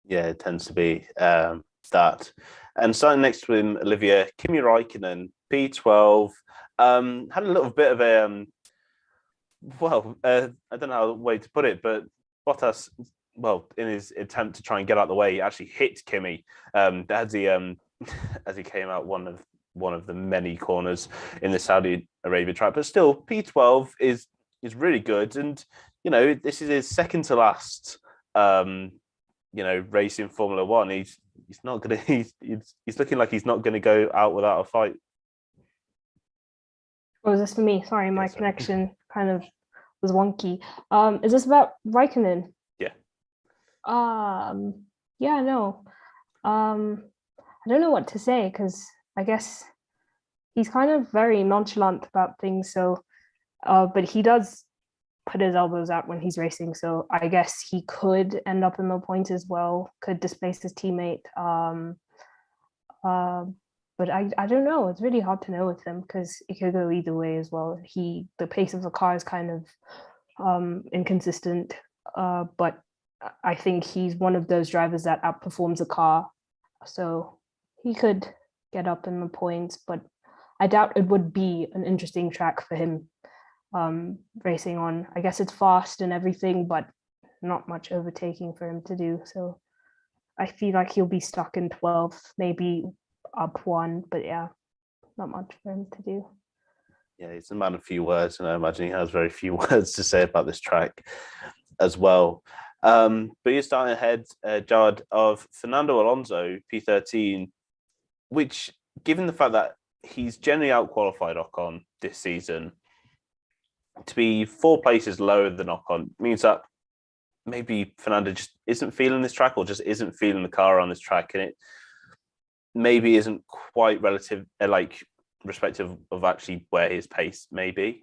Yeah, it tends to be that. And starting next to him, Olivia, Kimi Räikkönen, P12, had a little bit of a, I don't know the way to put it, but Bottas, in his attempt to try and get out of the way, he actually hit Kimi as he came out one of the many corners in the Saudi Arabia track. But still, P12 is really good, and this is his second to last race in Formula One. He's not gonna he's looking like he's not gonna go out without a fight. Oh, is this for me? Sorry, my connection kind of was wonky. Is this about Raikkonen? Yeah. Yeah, no. I don't know what to say because I guess he's kind of very nonchalant about things. So, but he does put his elbows out when he's racing. So I guess he could end up in the points as well, could displace his teammate. But I don't know. It's really hard to know with him because it could go either way as well. The pace of the car is kind of inconsistent, but I think he's one of those drivers that outperforms a car. So he could get up in the points, but I doubt it would be an interesting track for him racing on. I guess it's fast and everything, but not much overtaking for him to do. So I feel like he'll be stuck in 12th, maybe up one, but yeah, not much for him to do. Yeah, he's a man of few words, and I imagine he has very few words to say about this track as well. But you're starting ahead, Jawad, of Fernando Alonso, P13, which, given the fact that he's generally out-qualified Ocon this season, to be 4 places lower than Ocon means that maybe Fernando just isn't feeling this track or just isn't feeling the car on this track, and it maybe isn't quite respective of actually where his pace may be.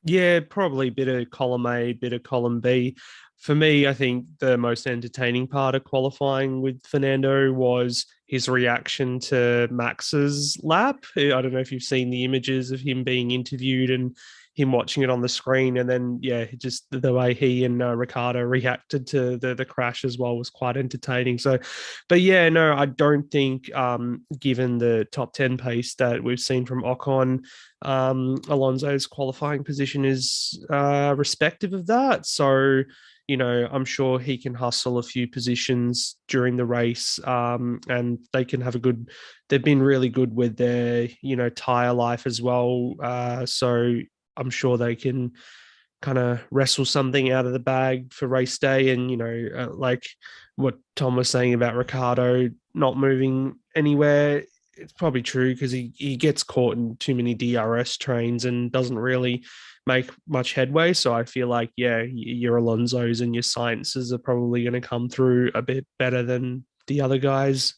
Yeah, probably a bit of column A, bit of column B. For me, I think the most entertaining part of qualifying with Fernando was his reaction to Max's lap. I don't know if you've seen the images of him being interviewed and him watching it on the screen. And then, yeah, just the way he and Ricciardo reacted to the crash as well was quite entertaining. So, but yeah, no, I don't think, given the top 10 pace that we've seen from Ocon, Alonso's qualifying position is respective of that. So, you know, I'm sure he can hustle a few positions during the race, and they can have they've been really good with their, tire life as well. So I'm sure they can kind of wrestle something out of the bag for race day. And, like what Tom was saying about Ricciardo not moving anywhere, it's probably true because he gets caught in too many DRS trains and doesn't really make much headway. So I feel like, yeah, your Alonsos and your Sainzes are probably going to come through a bit better than the other guys.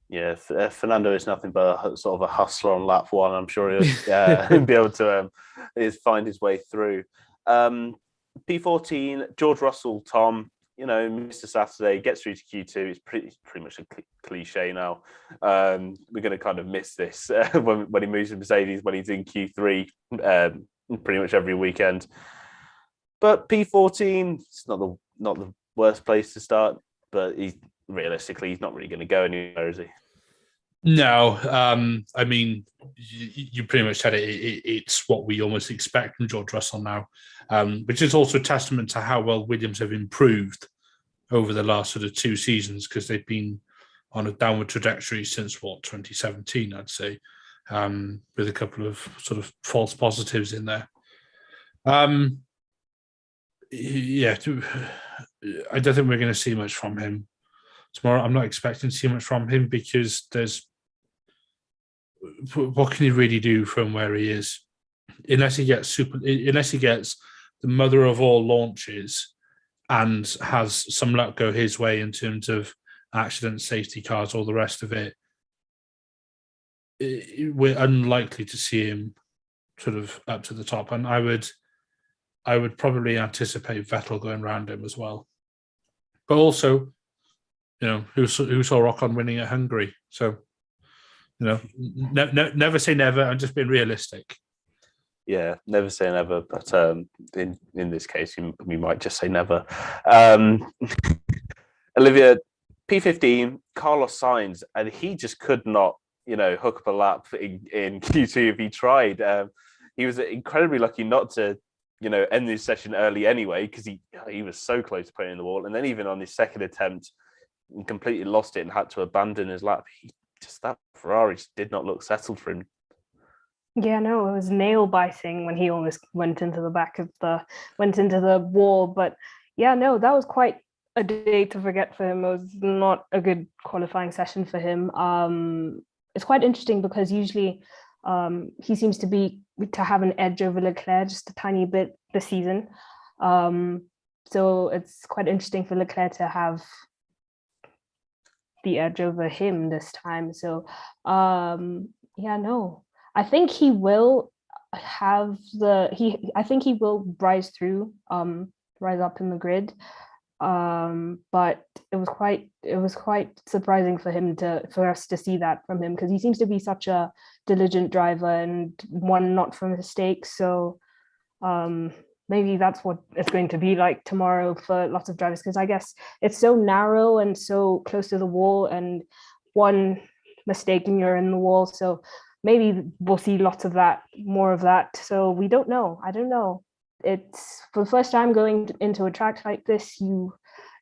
Yeah, Fernando is nothing but a sort of a hustler on lap one. I'm sure he'll be able to find his way through. P14, George Russell, Tom, Mr. Saturday, gets through to Q2. It's pretty much a cliche now. We're going to kind of miss this when he moves to Mercedes, when he's in Q3 pretty much every weekend. But P14, it's not the worst place to start, but realistically, he's not really going to go anywhere, is he? No, I mean, you pretty much said it. It's what we almost expect from George Russell now, which is also a testament to how well Williams have improved over the last sort of 2 seasons, because they've been on a downward trajectory since 2017, I'd say, with a couple of sort of false positives in there. Yeah, I don't think we're going to see much from him tomorrow. I'm not expecting to see much from him because what can he really do from where he is, unless he gets the mother of all launches and has some luck go his way in terms of accident, safety cars, all the rest of it. We're unlikely to see him sort of up to the top, and I would probably anticipate Vettel going around him as well. But also, who saw Ocon winning at Hungary? So, never say never. I'm just being realistic. Yeah, never say never. But in this case, we might just say never. Olivia, P15, Carlos Sainz, and he just could not, hook up a lap in Q2 if he tried. He was incredibly lucky not to, end this session early anyway, because he was so close to putting in the wall. And then even on his second attempt, completely lost it and had to abandon his lap. That Ferrari just did not look settled for him. Yeah, no, it was nail biting when he almost went into the wall. But yeah, no, that was quite a day to forget for him. It was not a good qualifying session for him. It's quite interesting because usually he seems to have an edge over Leclerc just a tiny bit this season. So it's quite interesting for Leclerc to have the edge over him this time. So I think he will have I think he will rise up in the grid. But it was quite surprising for us to see that from him, because he seems to be such a diligent driver and one not for mistakes. So maybe that's what it's going to be like tomorrow for lots of drivers, because I guess it's so narrow and so close to the wall, and one mistake and you're in the wall. So maybe we'll see more of that. So we don't know. I don't know. It's for the first time going into a track like this, you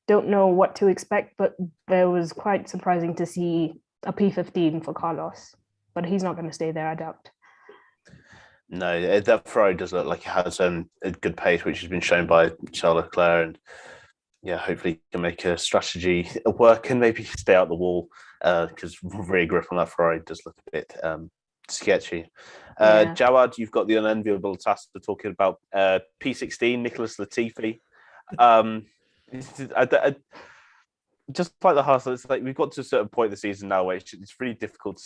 don't know what to expect, but it was quite surprising to see a P15 for Carlos, but he's not going to stay there, I doubt. No, that Ferrari does look like it has a good pace, which has been shown by Charles Leclerc, and yeah, hopefully he can make a strategy work and maybe stay out the wall, because rear grip on that Ferrari does look a bit sketchy. Jawad, you've got the unenviable task of talking about P16, Nicholas Latifi. Just like the hustle, it's like we've got to a certain point of the season now where it's really difficult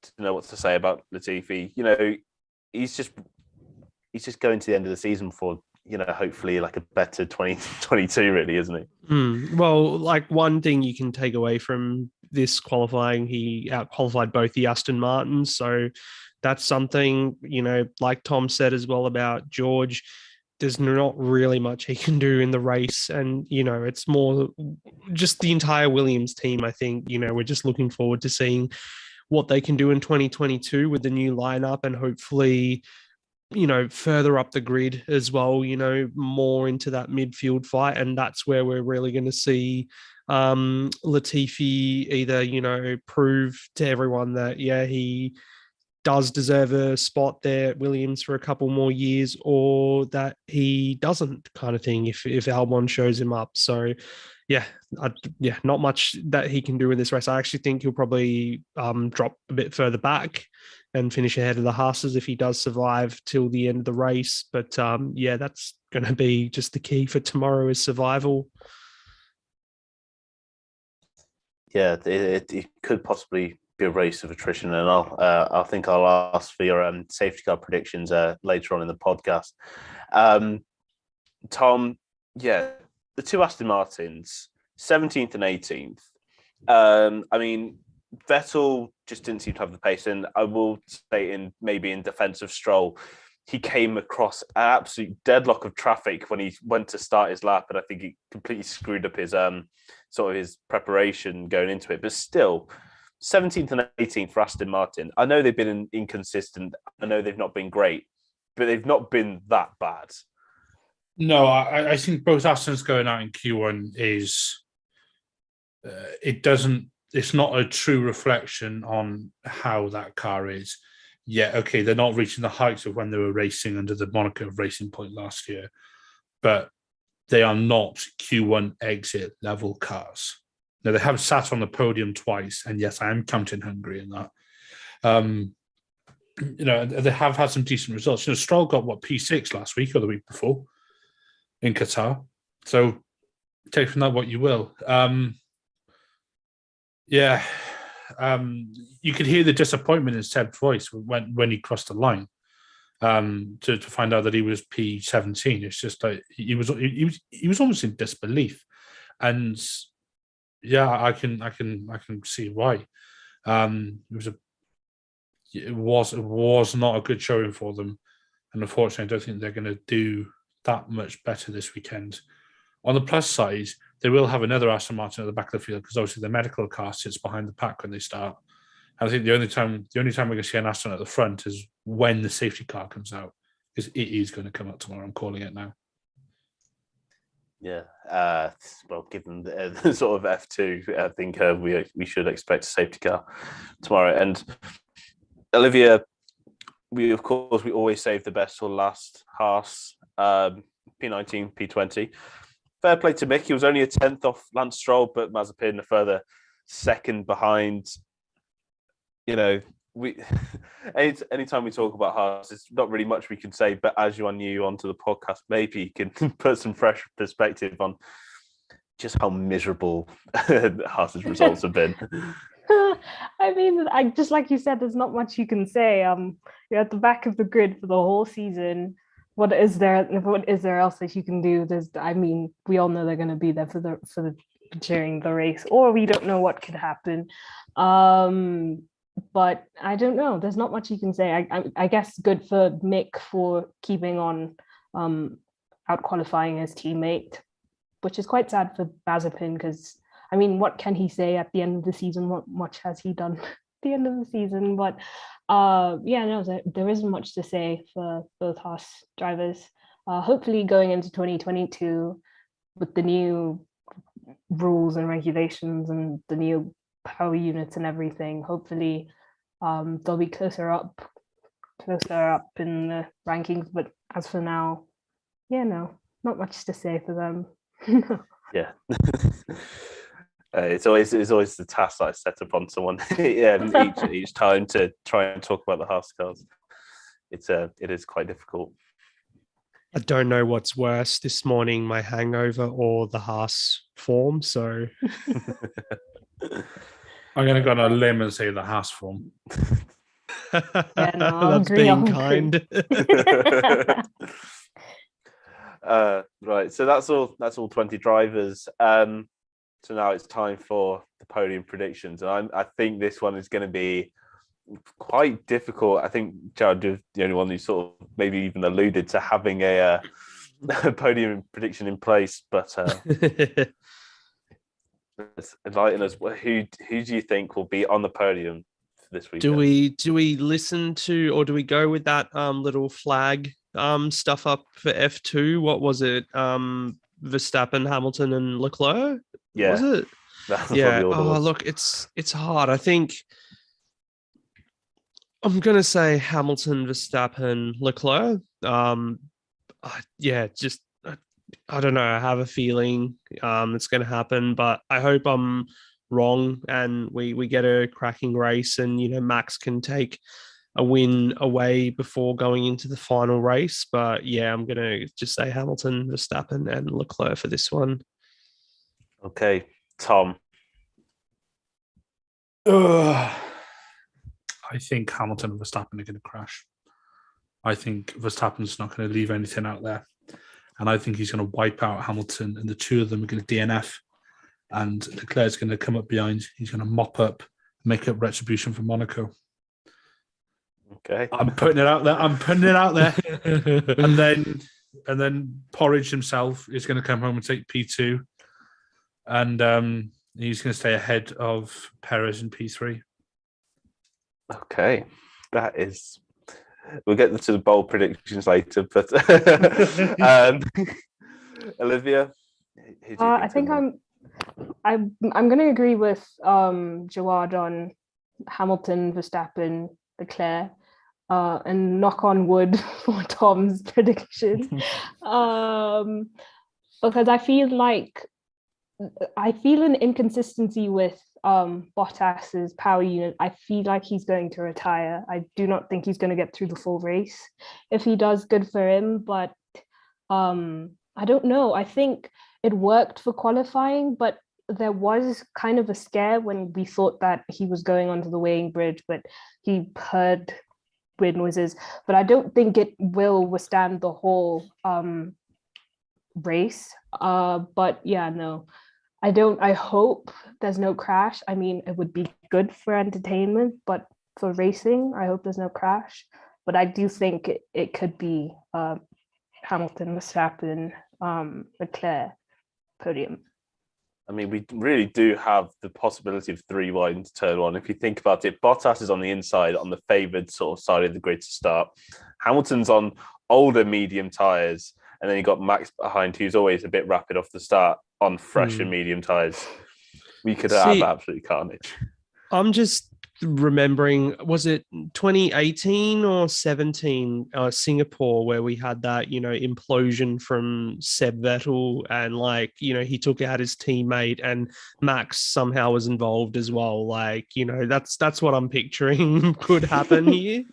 to know what to say about Latifi. You know, he's just going to the end of the season for, you know, hopefully like a better 2022, really, isn't he? Well, like one thing you can take away from this qualifying, he out-qualified both the Aston Martins. So that's something, you know, like Tom said as well about George, there's not really much he can do in the race. And, you know, it's more just the entire Williams team. I think, you know, we're just looking forward to seeing what they can do in 2022 with the new lineup, and hopefully, you know, further up the grid as well, you know, more into that midfield fight. And that's where we're really going to see Latifi either, you know, prove to everyone that, yeah, he does deserve a spot there at Williams for a couple more years, or that he doesn't, kind of thing, if Albon shows him up. So not much that he can do in this race. I actually think he'll probably drop a bit further back and finish ahead of the Haas's if he does survive till the end of the race. But that's going to be just the key for tomorrow, is survival. Yeah, it could possibly be a race of attrition, and I think I'll ask for your safety car predictions later on in the podcast. Tom, yeah, the two Aston Martins, 17th and 18th. I mean, Vettel just didn't seem to have the pace, and I will say, in defense of Stroll, he came across an absolute deadlock of traffic when he went to start his lap, and I think he completely screwed up his sort of his preparation going into it. But still, 17th and 18th for Aston Martin. I know they've been inconsistent. I know they've not been great, but they've not been that bad. No, I think both Aston's going out in Q1 is it's not a true reflection on how that car is. Yeah, okay, they're not reaching the heights of when they were racing under the moniker of Racing Point last year, but they are not Q1 exit level cars. Now, they have sat on the podium twice, and yes, I am counting Hungary in that. You know, they have had some decent results. You know, Stroll got P6 last week or the week before in Qatar. So take from that what you will. You could hear the disappointment in Seb's voice when he crossed the line. To find out that he was P17. It's just like he was almost in disbelief, and yeah, I can see why. It was not a good showing for them, and unfortunately, I don't think they're going to do that much better this weekend. On the plus side, they will have another Aston Martin at the back of the field, because obviously the medical car sits behind the pack when they start. And I think the only time we're going to see an Aston at the front is when the safety car comes out, because it is going to come out tomorrow. I'm calling it now. Yeah. Well, given the sort of F2, I think we should expect a safety car tomorrow. And Olivia, we always save the best for last. Haas, P19, P20. Fair play to Mick. He was only a 10th off Lance Stroll, but Mazepin a further second behind. You know, anytime we talk about Haas, there's not really much we can say. But as you are new onto the podcast, maybe you can put some fresh perspective on just how miserable Haas's results have been. I mean, just like you said, there's not much you can say. You're at the back of the grid for the whole season. What is there else that you can do? We all know they're going to be there during the race, or we don't know what could happen. But I don't know. There's not much you can say. I guess good for Mick for keeping on out qualifying his teammate, which is quite sad for Mazepin because, I mean, what can he say at the end of the season? What much has he done at the end of the season? But there isn't much to say for both Haas drivers. Hopefully going into 2022 with the new rules and regulations and the new power units and everything, hopefully they'll be closer up in the rankings. But as for now, not much to say for them. Yeah. It's always the task that I set upon someone each time to try and talk about the Haas cars. It is quite difficult. I don't know what's worse this morning, my hangover or the Haas form. So I'm going to go on a limb and say the Haas form. That's being kind. Right, so that's all 20 drivers. So now it's time for the podium predictions, and I think this one is going to be quite difficult. I think Jawad is the only one who sort of maybe even alluded to having a podium prediction in place. But enlighten us. Who do you think will be on the podium for this weekend? Do we listen to, or do we go with that little flag stuff up for F2? What was it? Verstappen, Hamilton, and Leclerc. Yeah, was it? That's yeah. Oh, look, it's hard. I think I'm gonna say Hamilton, Verstappen, Leclerc. I don't know. I have a feeling it's going to happen, but I hope I'm wrong and we get a cracking race, and Max can take a win away before going into the final race. But yeah, I'm going to just say Hamilton, Verstappen, and Leclerc for this one. Okay, Tom. I think Hamilton and Verstappen are going to crash. I think Verstappen's not going to leave anything out there. And I think he's going to wipe out Hamilton, and the two of them are going to DNF. And Leclerc's going to come up behind. He's going to mop up, make up retribution for Monaco. Okay. I'm putting it out there. and then Porridge himself is going to come home and take P2. And he's going to stay ahead of Perez in P3. Okay. That is... We'll get to the bold predictions later, but Olivia, I think I'm going to agree with Jawad on Hamilton, Verstappen, Leclerc, and knock on wood for Tom's prediction, because I feel an inconsistency with Bottas's power unit. I feel like he's going to retire. I do not think he's going to get through the full race. If he does, good for him, but I don't know. I think it worked for qualifying, but there was kind of a scare when we thought that he was going onto the weighing bridge, but he heard weird noises. But I don't think it will withstand the whole race. But yeah, no. I hope there's no crash. I mean, it would be good for entertainment, but for racing, I hope there's no crash. But I do think it could be Hamilton, Verstappen, Leclerc podium. I mean, we really do have the possibility of 3 wide into turn 1. If you think about it, Bottas is on the inside, on the favoured sort of side of the grid to start. Hamilton's on older medium tyres. And then you got Max behind, who's always a bit rapid off the start on fresh and medium tyres. We could have absolute carnage. I'm just remembering, was it 2018 or 17 Singapore where we had that, implosion from Seb Vettel, and like, he took out his teammate, and Max somehow was involved as well. Like, that's what I'm picturing could happen here.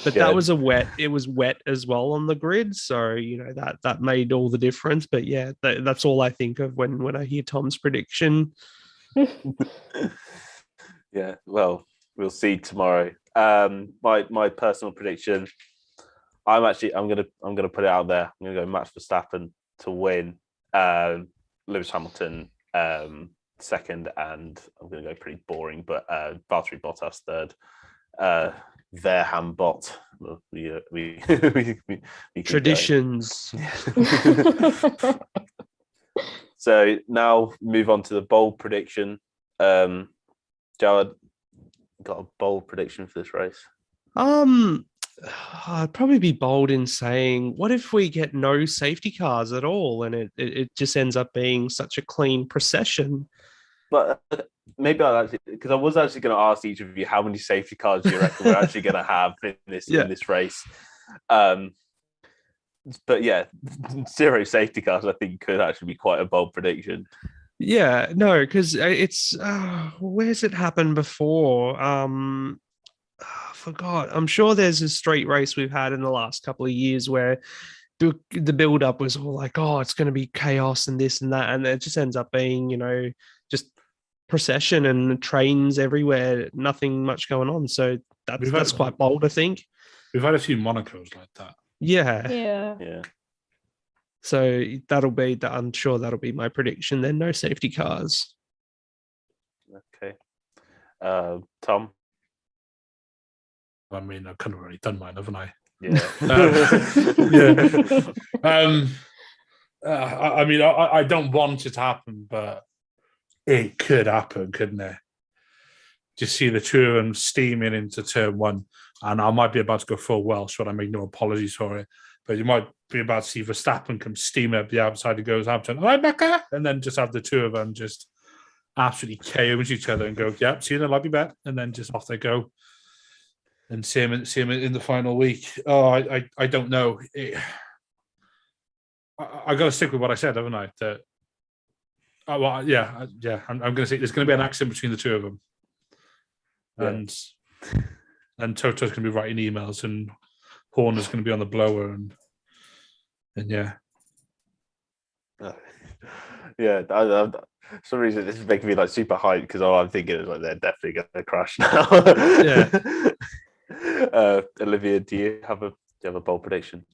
But that was it was wet as well on the grid. So, that made all the difference. But yeah, that's all I think of when I hear Tom's prediction. Yeah, well, we'll see tomorrow. My personal prediction, I'm gonna put it out there. I'm gonna go Max Verstappen to win, Lewis Hamilton second, and I'm gonna go pretty boring, but Valtteri Bottas third. Their handbot. Well, we traditions. So now move on to the bold prediction. Jawad, got a bold prediction for this race? I'd probably be bold in saying, what if we get no safety cars at all, and it just ends up being such a clean procession? But maybe I'll actually, because I was actually going to ask each of you how many safety cars do you reckon we're actually going to have in this race. But yeah, 0 safety cars I think could actually be quite a bold prediction. Yeah, no, because it's where's it happened before? I forgot. I'm sure there's a straight race we've had in the last couple of years where the build up was all like, oh, it's going to be chaos and this and that, and it just ends up being, just procession and trains everywhere, nothing much going on. So that's quite bold, I think. We've had a few Monacos like that. Yeah. So I'm sure that'll be my prediction then. No safety cars. Okay. Tom? I mean, I've kind of already done mine, haven't I? Yeah. I mean, I don't want it to happen, but it could happen, couldn't it? Just see the two of them steaming into turn one, and I might be about to go full Welsh, but I make no apologies for it. But you might be about to see Verstappen come steaming up the outside and goes Hampton, all right, Becca, and then just have the two of them just absolutely KO each other and go, yep, see you then, I'll be back, and then just off they go. And see him in the final week. Oh, I don't know. I got to stick with what I said, haven't I? That. I'm going to say there's going to be an accident between the two of them, and Toto's going to be writing emails, and Horner's going to be on the blower, and yeah. Yeah, for some reason this is making me like super hyped because all I'm thinking is like they're definitely going to crash now. Yeah. Olivia, do you have a bold prediction?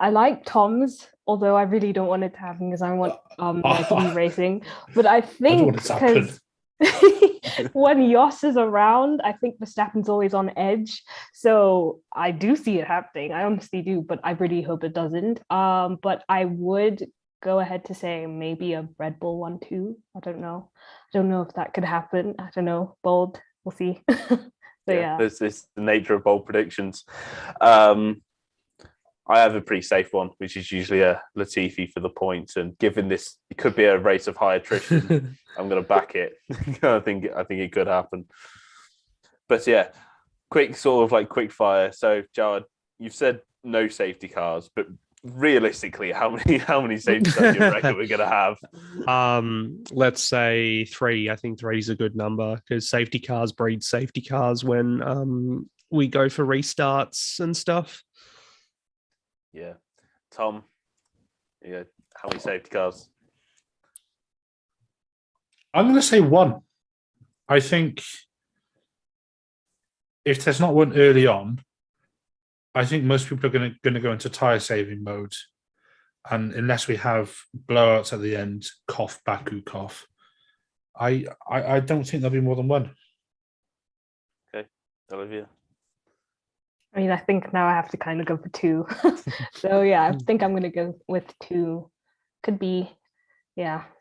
I like Tom's, although I really don't want it to happen because I want Mercury racing. But I think because when Jos is around, I think Verstappen's always on edge. So I do see it happening. I honestly do, but I really hope it doesn't. But I would go ahead to say maybe a Red Bull 1-2. I don't know. I don't know if that could happen. I don't know. Bold. We'll see. This is the nature of bold predictions. I have a pretty safe one, which is usually a Latifi for the points. And given this, it could be a race of high attrition. I'm going to back it. I think it could happen. But yeah, quick fire. So Jawad, you've said no safety cars, but realistically, how many safety cars do you reckon we're going to have? Let's say 3. I think 3 is a good number because safety cars breed safety cars when we go for restarts and stuff. Yeah. Tom, how many safety cars? I'm going to say 1. I think if there's not one early on, I think most people are going to go into tyre saving mode. And unless we have blowouts at the end, cough, Baku, cough, I don't think there'll be more than 1. Okay. Olivia? I mean, I think now I have to kind of go for 2. So yeah, I think I'm going to go with 2. Could be,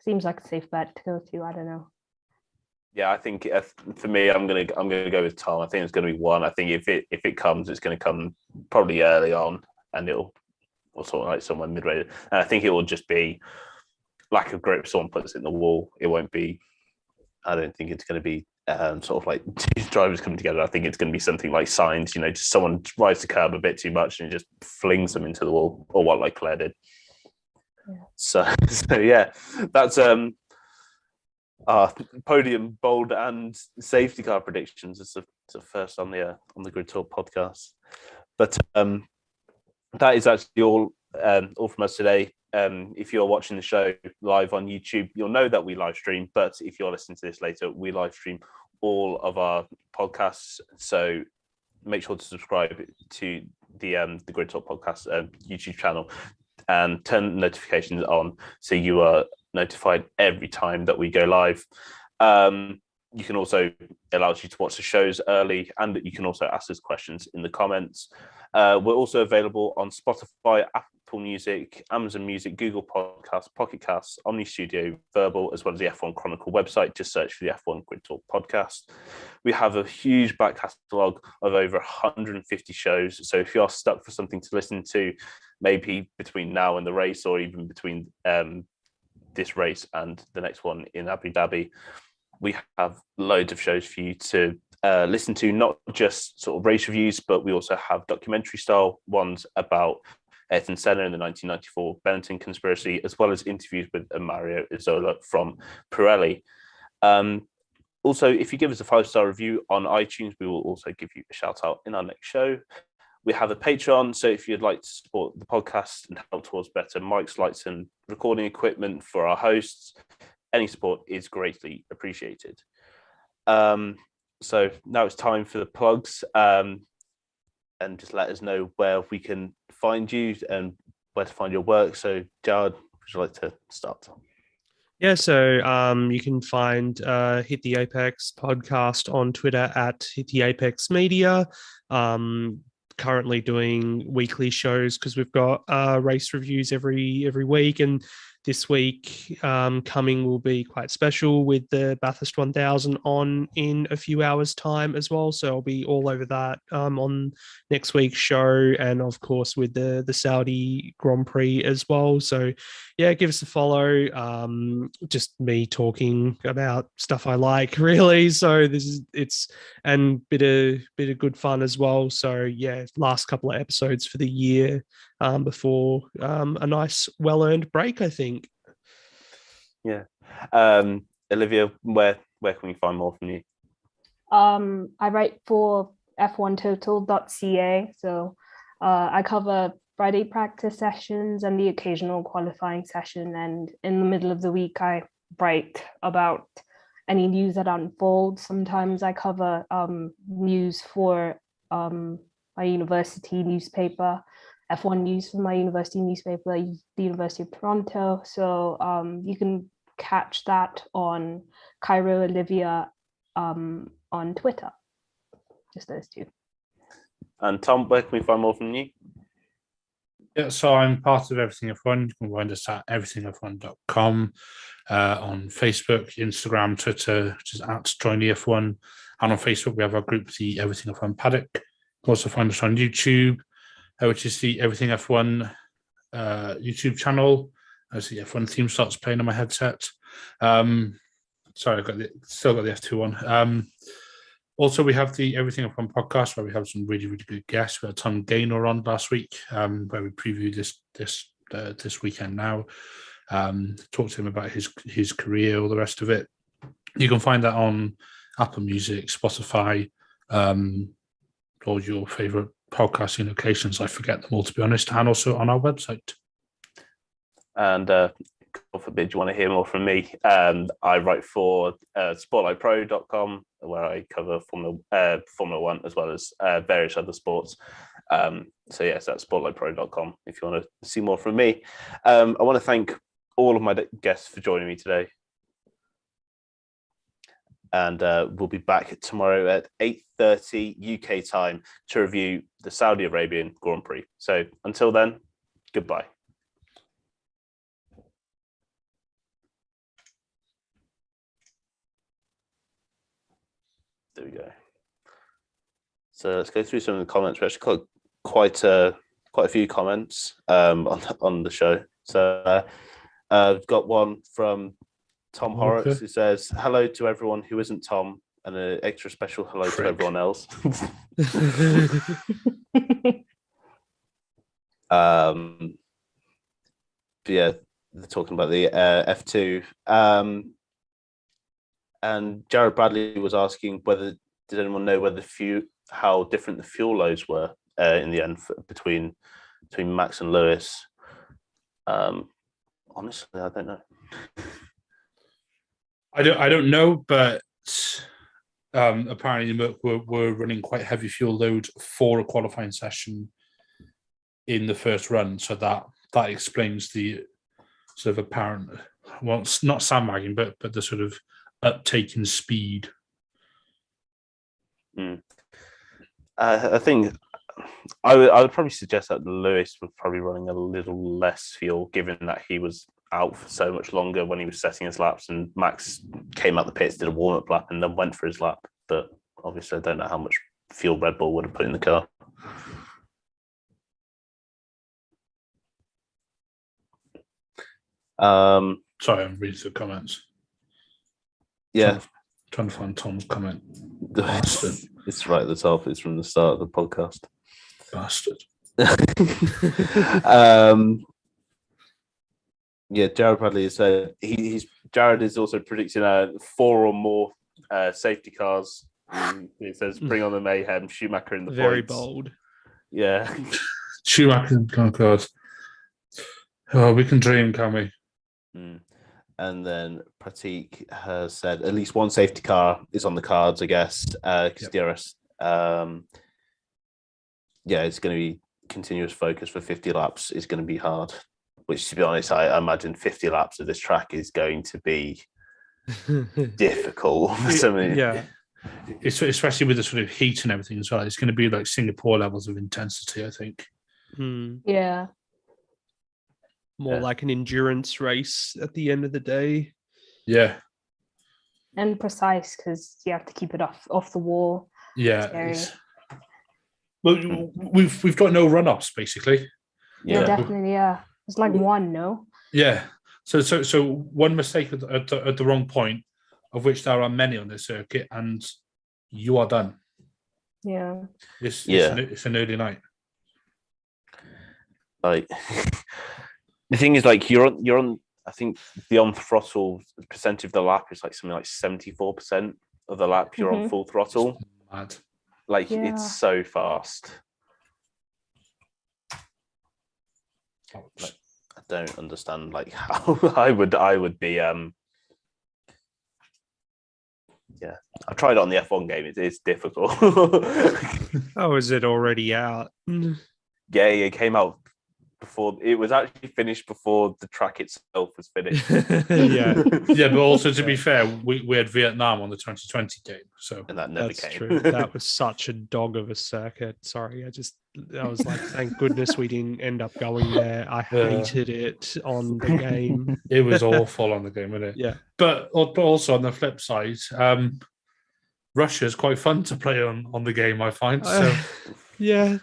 seems like a safe bet to go to. I don't know. Yeah, I think for me, I'm gonna go with Tom. I think it's going to be 1. I think if it comes, it's going to come probably early on, and it'll sort of like somewhere midway. And I think it will just be lack of grip. Someone puts it in the wall. It won't be I don't think it's going to be sort of like two drivers coming together. I think it's going to be something like signs, just someone rides the curb a bit too much and just flings them into the wall, or what like Clare did. Yeah. So yeah, that's podium, bold, and safety car predictions. It's the first on the Grid Talk podcast. But that is actually all from us today. If you're watching the show live on YouTube, you'll know that we live stream. But if you're listening to this later, we live stream all of our podcasts. So make sure to subscribe to the Grid Talk podcast YouTube channel and turn notifications on so you are notified every time that we go live. You can also, it allows you to watch the shows early, and you can also ask us questions in the comments. We're also available on Spotify, Apple Music, Amazon Music, Google Podcasts, Pocket Casts, Omni Studio, Verbal, as well as the F1 Chronicle website. Just search for the F1 Grid Talk podcast. We have a huge back catalogue of over 150 shows. So if you're stuck for something to listen to, maybe between now and the race, or even between this race and the next one in Abu Dhabi, we have loads of shows for you to listen to, not just sort of race reviews, but we also have documentary style ones about Ayrton Senna and the 1994 Benetton conspiracy, as well as interviews with Mario Isola from Pirelli. Also, if you give us a 5-star review on iTunes, we will also give you a shout out in our next show. We have a Patreon, so if you'd like to support the podcast and help towards better mics, lights, and recording equipment for our hosts, any support is greatly appreciated. So now it's time for the plugs, and just let us know where we can find you and where to find your work. So, Jawad, would you like to start? Yeah, so you can find Hit the Apex podcast on Twitter at Hit the Apex Media. Currently doing weekly shows because we've got race reviews every week, and this week coming will be quite special with the Bathurst 1000 on in a few hours' time as well. So I'll be all over that on next week's show, and of course with the Saudi Grand Prix as well. So yeah, give us a follow. Just me talking about stuff I like, really. So it's bit of good fun as well. So yeah, last couple of episodes for the year before a nice well-earned break, I think. Yeah. Olivia, where can we find more from you? I write for f1total.ca, so I cover Friday practice sessions and the occasional qualifying session, and in the middle of the week I write about any news that unfolds. Sometimes I cover news for my university newspaper, F1 News for my university newspaper, the University of Toronto. So you can catch that on Kairu Olivia on Twitter. Just those two. And Tom, where can we find more from you? Yeah, so I'm part of Everything F1. You can find us at everythingf1.com, on Facebook, Instagram, Twitter, which is at Join the F1. And on Facebook, we have our group, the Everything F1 Paddock. You can also find us on YouTube, which is the Everything F1 YouTube channel, as the F1 theme starts playing on my headset. Sorry, still got the F2 on. Also, we have the Everything F1 podcast, where we have some really, really good guests. We had Tom Gaynor on last week, where we previewed this weekend now. Talked to him about his career, all the rest of it. You can find that on Apple Music, Spotify, all your favorite podcasting locations. I forget them all, to be honest, and also on our website. And God forbid you want to hear more from me, I write for sportlightpro.com, where I cover Formula One as well as various other sports. So yes, that's sportlightpro.com if you want to see more from me. I want to thank all of my guests for joining me today. And we'll be back tomorrow at 8:30 UK time to review the Saudi Arabian Grand Prix. So until then, goodbye. There we go. So let's go through some of the comments. We actually got quite a few comments on the show. So I've got one from Tom Horrocks, who says, hello to everyone who isn't Tom, and an extra special hello to everyone else. But yeah, they're talking about the F2. And Jared Bradley was asking did anyone know how different the fuel loads were in the end between Max and Lewis? Honestly, I don't know. I don't know, but apparently Merck were running quite heavy fuel load for a qualifying session in the first run, so that explains the sort of apparent, well, it's not sandbagging, but the sort of uptake in speed. I think I would probably suggest that Lewis was probably running a little less fuel, given that he was out for so much longer when he was setting his laps, and Max came out the pits, did a warm-up lap, and then went for his lap. But obviously, I don't know how much fuel Red Bull would have put in the car. Sorry, I'm reading the comments. Yeah. Trying to find Tom's comment. It's right at the top. It's from the start of the podcast. Bastard. Yeah, Jared Bradley said Jared is also predicting 4 or more safety cars. He says, "Bring on the mayhem." Schumacher in the very points. bold. Yeah, Schumacher in the God. Oh, we can dream, can we? And then Pratik has said at least one safety car is on the cards, I guess, because DRS. It's going to be continuous focus for 50 laps. Is going to be hard. Which, to be honest, I imagine 50 laps of this track is going to be difficult. Yeah, especially with the sort of heat and everything as well. It's going to be like Singapore levels of intensity, I think. Yeah. More like an endurance race at the end of the day. Yeah. And precise, because you have to keep it off the wall. Yeah. Well, we've got no runoffs, basically. Yeah, definitely. Yeah, it's like one, no. Yeah. So one mistake at the wrong point, of which there are many on this circuit, and you are done. Yeah. It's an early night. Like the thing is, like you're on. I think the on throttle percentage of the lap is like something like 74% of the lap. You're on full throttle. Mad. Like it's so fast. Like, I don't understand like how I would be. I tried it on the F1 game. It's difficult. Oh, is it already out? Yeah, it came out before. It was actually finished before the track itself was finished. But also to be fair, we had Vietnam on the 2020 game, so and that never That's came. true. That was such a dog of a circuit. Sorry, I was like, thank goodness we didn't end up going there. I hated it on the game. It was awful on the game, wasn't it? Yeah. But also on the flip side, Russia is quite fun to play on the game, I find. So yeah.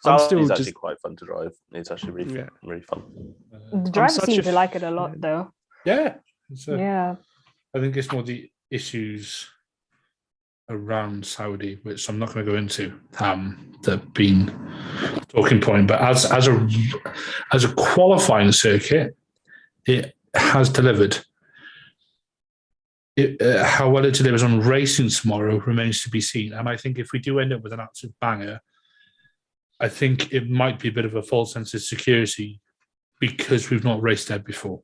It's actually quite fun to drive. It's actually really fun. The drivers seem to like it a lot, though. Yeah. I think it's more the issues around Saudi, which I'm not going to go into, that have been a talking point. But as a qualifying circuit, it has delivered. How well it delivers on racing tomorrow remains to be seen. And I think if we do end up with an absolute banger, I think it might be a bit of a false sense of security because we've not raced there before.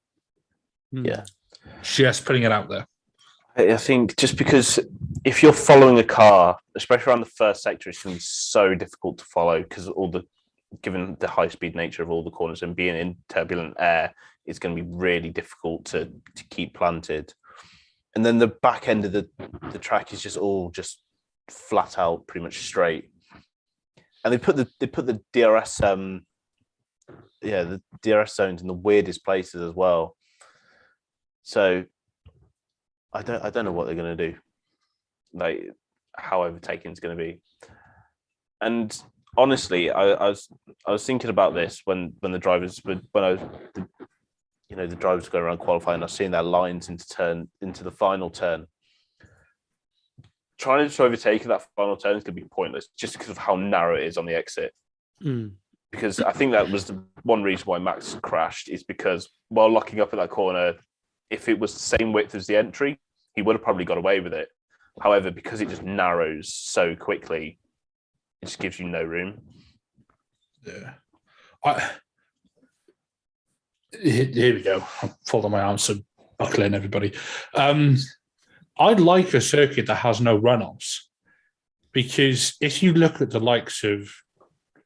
Yeah. Just putting it out there. I think just because if you're following a car, especially around the first sector, it's going to be so difficult to follow because given the high speed nature of all the corners and being in turbulent air, it's going to be really difficult to keep planted. And then the back end of the track is just all flat out, pretty much straight. And they put the DRS the DRS zones in the weirdest places as well. So I don't know what they're going to do, like how overtaking is going to be. And honestly, I was thinking about this when the drivers the the drivers go around qualifying, I've seen their lines into the final turn. Trying to overtake that final turn is going to be pointless just because of how narrow it is on the exit. Because I think that was the one reason why Max crashed, is because while locking up at that corner, if it was the same width as the entry, he would have probably got away with it. However, because it just narrows so quickly, it just gives you no room. Yeah. Here we go. I'll fold on my arms, so buckle in, everybody. I'd like a circuit that has no runoffs, because if you look at the likes of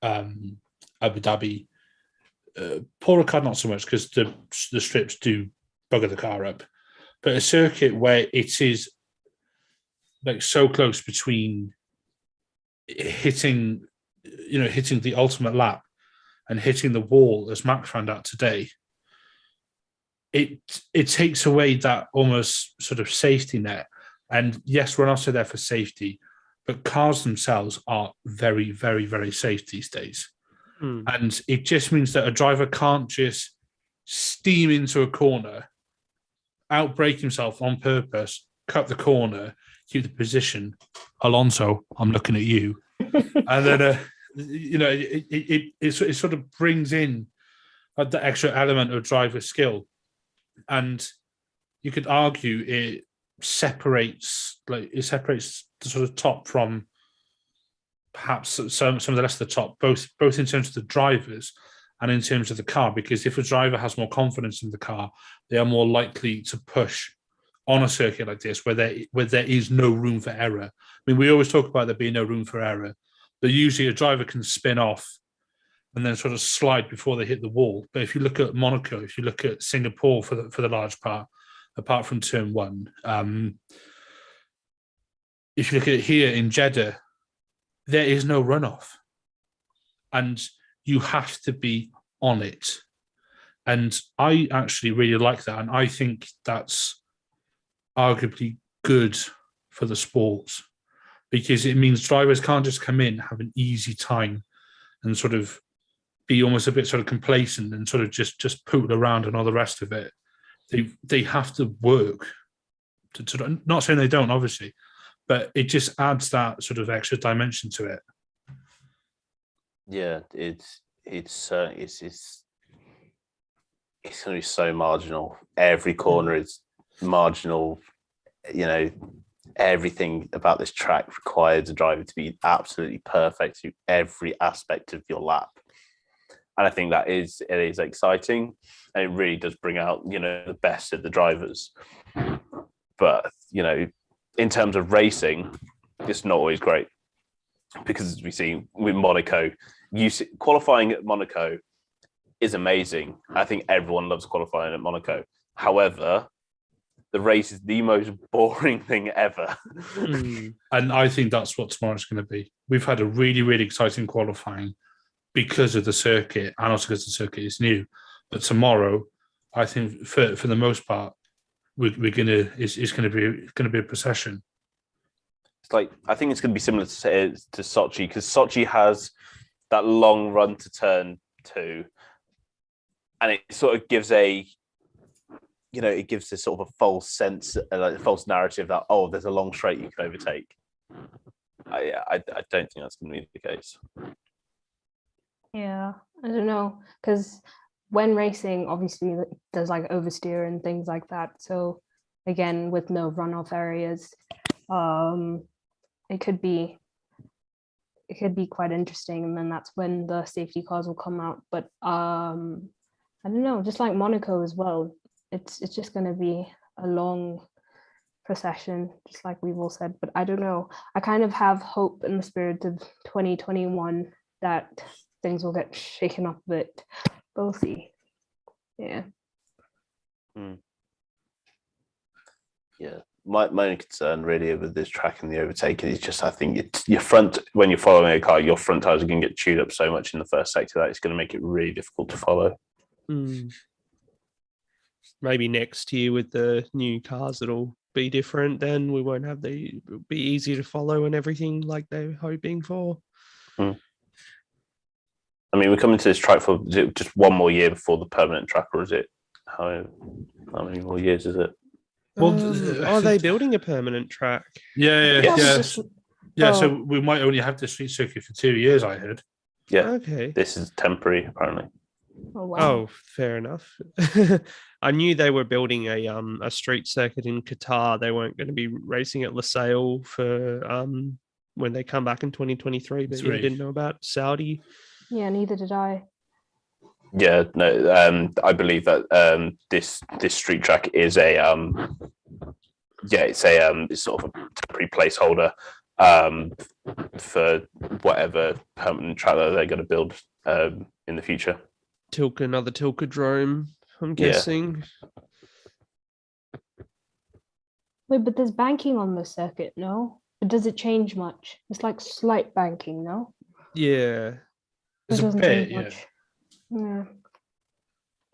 Abu Dhabi, Paul Ricard not so much, because the strips do bugger the car up, but a circuit where it is like so close between hitting the ultimate lap and hitting the wall, as Max found out today, it takes away that almost sort of safety net. And yes, runoffs are there for safety, but cars themselves are very, very, very safe these days. And it just means that a driver can't just steam into a corner, outbrake himself on purpose, cut the corner, keep the position. Alonso, I'm looking at you. And then, it sort of brings in the extra element of driver skill. And you could argue it separates the sort of top from perhaps some of the rest of the top, both in terms of the drivers and in terms of the car. Because if a driver has more confidence in the car, they are more likely to push on a circuit like this, where there is no room for error. I mean, we always talk about there being no room for error, but usually a driver can spin off and then sort of slide before they hit the wall. But if you look at Monaco, if you look at Singapore for the large part, apart from turn one, if you look at it here in Jeddah, there is no runoff. And you have to be on it. And I actually really like that. And I think that's arguably good for the sports, because it means drivers can't just come in, have an easy time and sort of be almost a bit sort of complacent and sort of just poot around and all the rest of it. They have to work. Not saying they don't, obviously, but it just adds that sort of extra dimension to it. Yeah, it's going to be so marginal. Every corner is marginal. Everything about this track requires a driver to be absolutely perfect through every aspect of your lap. And I think it is exciting, and it really does bring out, the best of the drivers. But, in terms of racing, it's not always great, because as we see with Monaco, qualifying at Monaco is amazing. I think everyone loves qualifying at Monaco. However, the race is the most boring thing ever. And I think that's what tomorrow's going to be. We've had a really, really exciting qualifying because of the circuit, and also because the circuit is new. But tomorrow, I think for the most part, it's going to be a procession. It's like, I think it's going to be similar to Sochi, because Sochi has that long run to turn two, and it sort of gives this sort of a false sense, like a false narrative that, there's a long straight you can overtake. I don't think that's going to be the case. Yeah, I don't know, because when racing, obviously there's like oversteer and things like that. So again, with no runoff areas, it could be quite interesting, and then that's when the safety cars will come out. But I don't know, just like Monaco as well, it's just going to be a long procession, just like we've all said. But I don't know, I kind of have hope in the spirit of 2021 that things will get shaken up a bit. We'll see. Yeah. Yeah. My only concern really with this track and the overtaking is just, I think your front, when you're following a car, your front tires are going to get chewed up so much in the first sector that it's going to make it really difficult to follow. Maybe next year with the new cars, it'll be different. Then we won't have it'll be easy to follow and everything like they're hoping for. I mean, we're coming to this track for just one more year before the permanent track, or is it how many more years is it? Well, are they building a permanent track? Yeah. So we might only have the street circuit for 2 years, I heard. Yeah. Okay. This is temporary, apparently. Oh, wow. Oh, fair enough. I knew they were building a street circuit in Qatar. They weren't going to be racing at Losail for when they come back in 2023, but I didn't know about Saudi. Yeah, neither did I. Yeah, no, I believe that this street track is it's sort of a temporary placeholder for whatever permanent track that they're going to build in the future. Another Tilkadrome, I'm guessing. Wait, but there's banking on the circuit, no? But does it change much? It's like slight banking, no? Yeah. There's a bit, yeah. Yeah.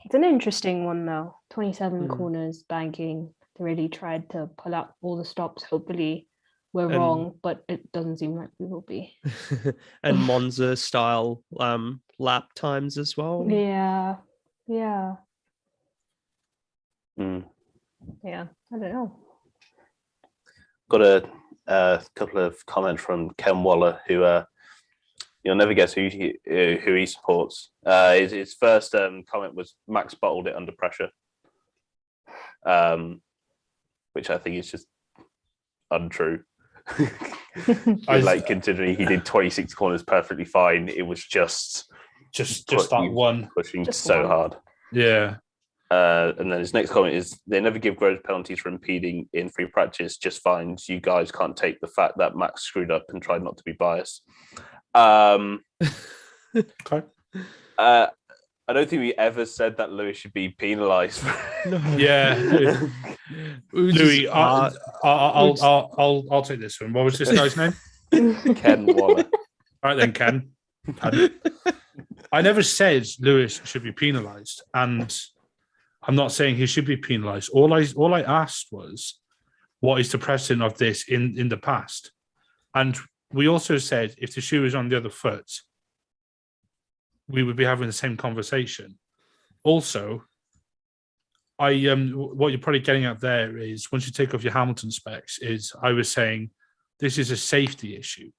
It's an interesting one, though. 27 corners, banking. They really tried to pull out all the stops. Hopefully we're wrong, but it doesn't seem like we will be. And Monza style lap times as well. Yeah. Mm. Yeah, I don't know. Got a couple of comments from Ken Waller, who you'll never guess who he supports. His first comment was Max bottled it under pressure, which I think is just untrue. Considering he did 26 corners perfectly fine, it was just that one pushing so hard. Yeah. And then his next comment is, they never give gross penalties for impeding in free practice, just fines. You guys can't take the fact that Max screwed up and tried not to be biased. Okay. I don't think we ever said that Lewis should be penalised. No. Yeah. Louis, I'll take this one. What was this guy's name? Ken Waller. All right then, Ken. I never said Lewis should be penalised, and I'm not saying he should be penalised. All I asked was, what is the precedent of this in the past? And we also said if the shoe is on the other foot, we would be having the same conversation. Also, what you're probably getting at there is, once you take off your Hamilton specs, is I was saying this is a safety issue,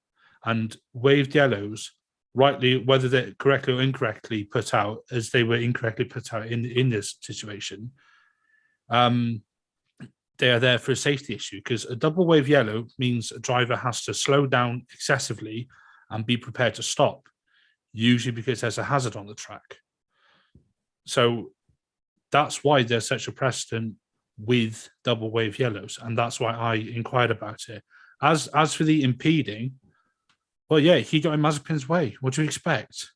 and waved yellows, rightly, whether they're correctly or incorrectly put out, as they were incorrectly put out in this situation, they are there for a safety issue, because a double wave yellow means a driver has to slow down excessively and be prepared to stop, usually because there's a hazard on the track. So that's why there's such a precedent with double wave yellows, and that's why I inquired about it. As for the impeding, well, yeah, he got in Mazepin's way. What do you expect?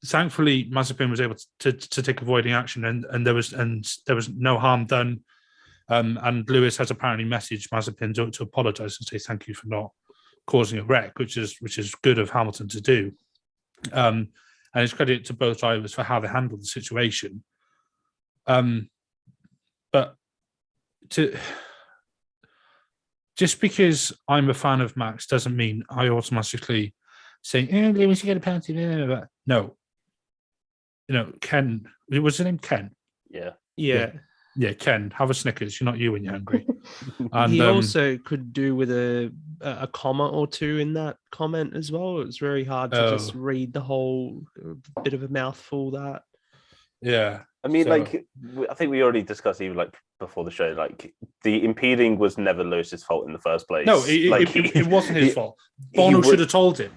Thankfully, Mazepin was able to take avoiding action, and there was no harm done. And Lewis has apparently messaged Mazepin to apologise and say thank you for not causing a wreck, which is good of Hamilton to do. And it's credit to both drivers for how they handled the situation. But just because I'm a fan of Max doesn't mean I automatically say, Lewis, you get a penalty. No. Ken, was his name Ken? Yeah. Yeah, Ken, have a Snickers. You're not you when you're hungry. And, he also could do with a comma or two in that comment as well. It was very hard to just read the whole bit of a mouthful. That. Yeah. I mean, I think we already discussed even before the show, the impeding was never Lewis's fault in the first place. No, it wasn't his fault. Bono should have told him.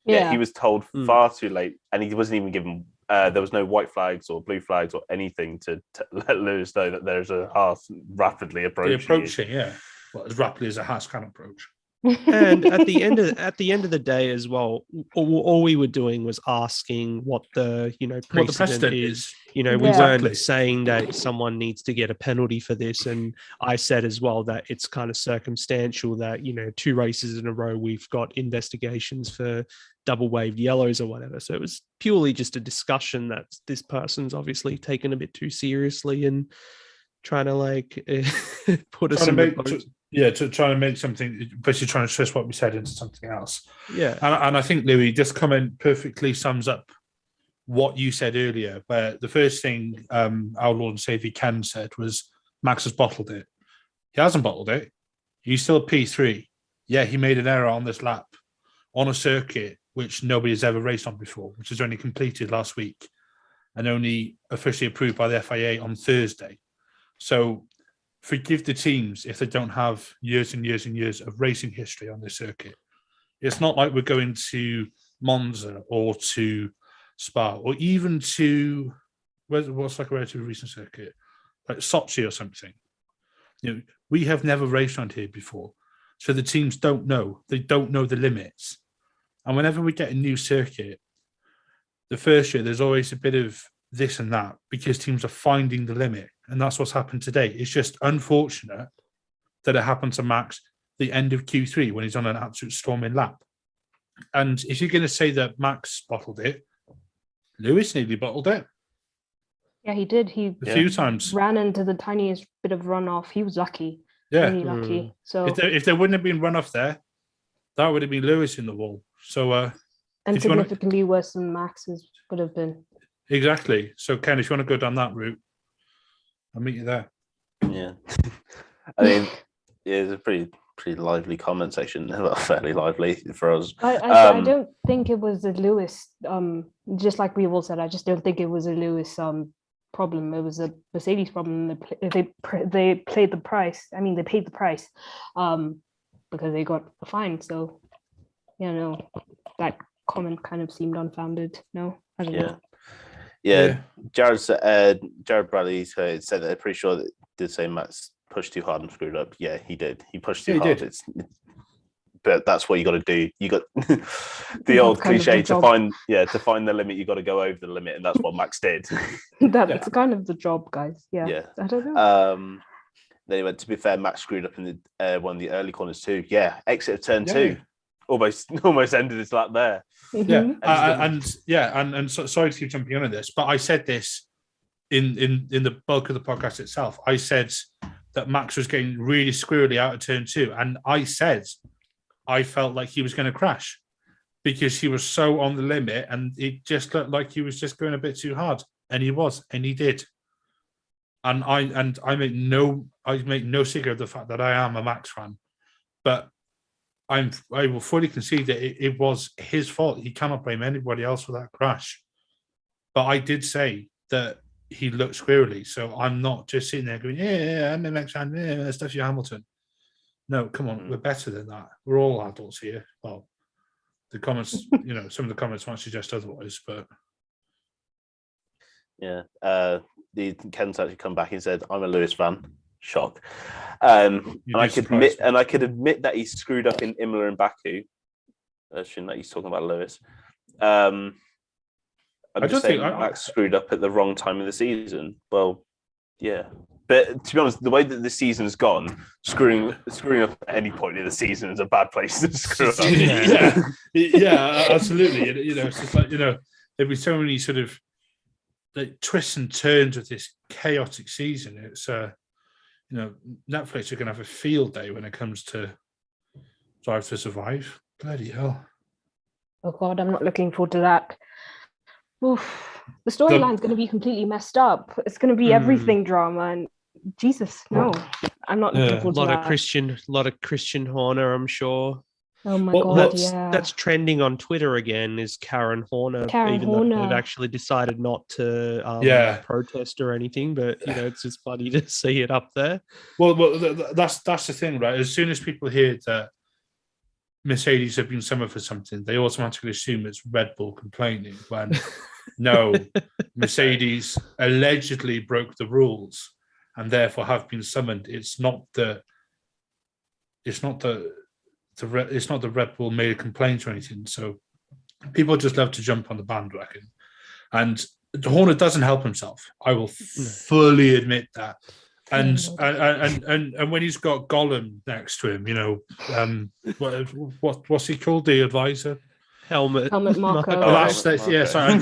Yeah, he was told far too late, and he wasn't even given. There was no white flags or blue flags or anything to let Lewis know that there's a Haas rapidly approaching. Well, as rapidly as a Haas can approach. And at the end of the day as well, all we were doing was asking what the precedent is. We weren't saying that someone needs to get a penalty for this. And I said as well that it's kind of circumstantial that 2 races in a row we've got investigations for double waved yellows or whatever. So it was purely just a discussion that this person's obviously taken a bit too seriously and trying to put us in the boat. To try and make something, basically trying to twist what we said into something else. Yeah. And I think, Louis, this comment perfectly sums up what you said earlier, where the first thing our Lord and Savior Ken said was Max has bottled it. He hasn't bottled it. He's still P3. Yeah, he made an error on this lap on a circuit which nobody has ever raced on before, which was only completed last week and only officially approved by the FIA on Thursday. So forgive the teams if they don't have years and years and years of racing history on this circuit. It's not like we're going to Monza or to Spa or even to what's like a relatively recent circuit, like Sochi or something. We have never raced around here before, so the teams don't know. They don't know the limits. And whenever we get a new circuit, the first year there's always a bit of this and that because teams are finding the limit, and that's what's happened today. It's just unfortunate that it happened to Max the end of Q3 when he's on an absolute storming lap. And if you're going to say that Max bottled it, Lewis nearly bottled it. Yeah, he did. He a few times ran into the tiniest bit of runoff. He was lucky. Yeah, really lucky. So if there wouldn't have been runoff there, that would have been Lewis in the wall. So and significantly worse than Max's would have been. Exactly. So Ken, if you want to go down that route, I'll meet you there. Yeah, I mean, it's a pretty lively comment section. Well, fairly lively for us. I don't think it was a Lewis. Just like we all said, I just don't think it was a Lewis problem. It was a Mercedes problem. They paid the price. I mean, they paid the price because they got a fine. So, that comment kind of seemed unfounded. No, I don't know. Yeah. Jared Bradley said that they're pretty sure that did say Max pushed too hard and screwed up. Yeah, he did. He pushed too hard. But that's what you got to do. You got the old cliche to find the limit. You got to go over the limit, and that's what Max did. That's kind of the job, guys. Yeah. I don't know. Then he went. To be fair, Max screwed up in the one of the early corners too. Yeah, exit of turn 2. Almost ended his lap there. And so, sorry to keep jumping on this, but I said this in the bulk of the podcast itself. I said that Max was getting really squirrely out of turn 2, and I said I felt like he was going to crash because he was so on the limit, and it just looked like he was just going a bit too hard, and he was, and he did. And I make no secret of the fact that I am a Max fan, but I will fully concede that it was his fault. He cannot blame anybody else for that crash. But I did say that he looked squirrely, so I'm not just sitting there going, "Yeah, I'm a Max fan. Yeah, stuff you Hamilton." No, come on, we're better than that. We're all adults here. Well, the comments, some of the comments might suggest otherwise, but yeah, Ken's actually come back and said, "I'm a Lewis fan." Shock. And I could admit that he screwed up in Imola and Baku. Shouldn't that he's talking about Lewis. I'm just saying Max screwed up at the wrong time of the season. Well, yeah. But to be honest, the way that the season's gone, screwing up at any point in the season is a bad place to screw up. Yeah, absolutely. It's just like, there'd be so many sort of like twists and turns with this chaotic season. It's Netflix are going to have a field day when it comes to Drive to Survive. Bloody hell. Oh, God, I'm not looking forward to that. Oof. The storyline's going to be completely messed up. It's going to be everything drama, and Jesus, no. I'm not looking forward to that. A lot of Christian Horner, I'm sure. Oh my God, That's trending on Twitter again, is Karen Horner. Though they've actually decided not to protest or anything, but it's just funny to see it up there. Well, that's the thing, right? As soon as people hear that Mercedes have been summoned for something, they automatically assume it's Red Bull complaining, when no, Mercedes allegedly broke the rules and therefore have been summoned. It's not the Red Bull made a complaint or anything. So people just love to jump on the bandwagon. And Horner doesn't help himself. I will fully admit that. And when he's got Gollum next to him, what's he called? The advisor? Helmet Marco. Oh, that's yeah. Sorry, I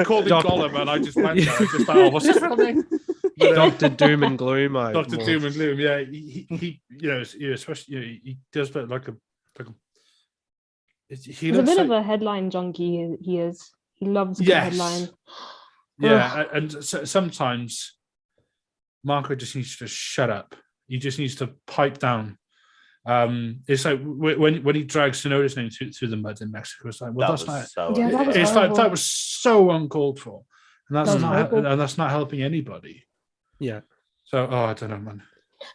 called him Gollum, and I just went there. I just thought, what's his real name? Dr. Doom and Gloom. Dr. Doom and Gloom. Yeah, he especially he does look like He's a bit of a headline junkie. He is. He loves a good headline. Yeah, and so sometimes Marco just needs to shut up. He just needs to pipe down. It's like when he drags Tsunoda's name through the mud in Mexico. It's like, well, that was so uncalled for, and that's not helping anybody. Yeah. So, I don't know, man.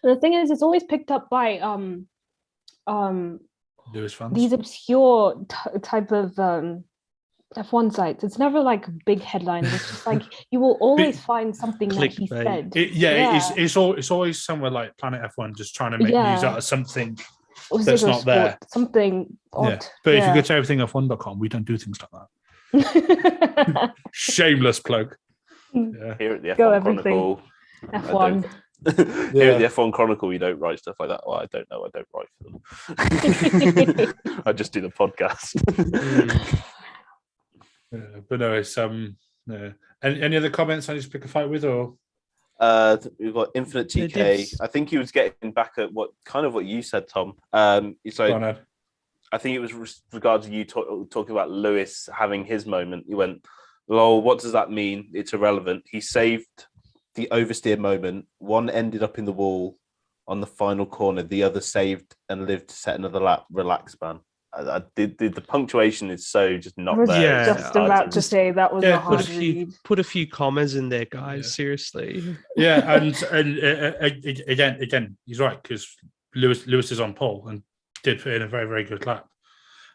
And the thing is, it's always picked up by Lewis fans. These obscure type of F1 sites. It's never like big headlines. It's just like you will always find something that he said. It's always somewhere like Planet F1 just trying to make news out of something that's not there. Something odd. Yeah. But if you go to everythingf1.com, we don't do things like that. Shameless plug. Yeah. Here at the F1 Chronicle. F1. Here at the F1 Chronicle, we don't write stuff like that. Well, I don't know. I don't write for them. I just do the podcast. But no, it's Any other comments I need to pick a fight with, or? We've got Infinite TK. I think he was getting back at what you said, Tom. It's like, I think it was regards to you talking about Lewis having his moment. You went, "Lol, what does that mean? It's irrelevant. He saved the oversteer moment. One ended up in the wall on the final corner. The other saved and lived to set another lap. Relax, man." The punctuation is so just not there. Yeah, just about to say that was a hard read. Put a few commas in there, guys. Seriously. Yeah, and again, he's right, because Lewis is on pole and did put in a very, very good lap.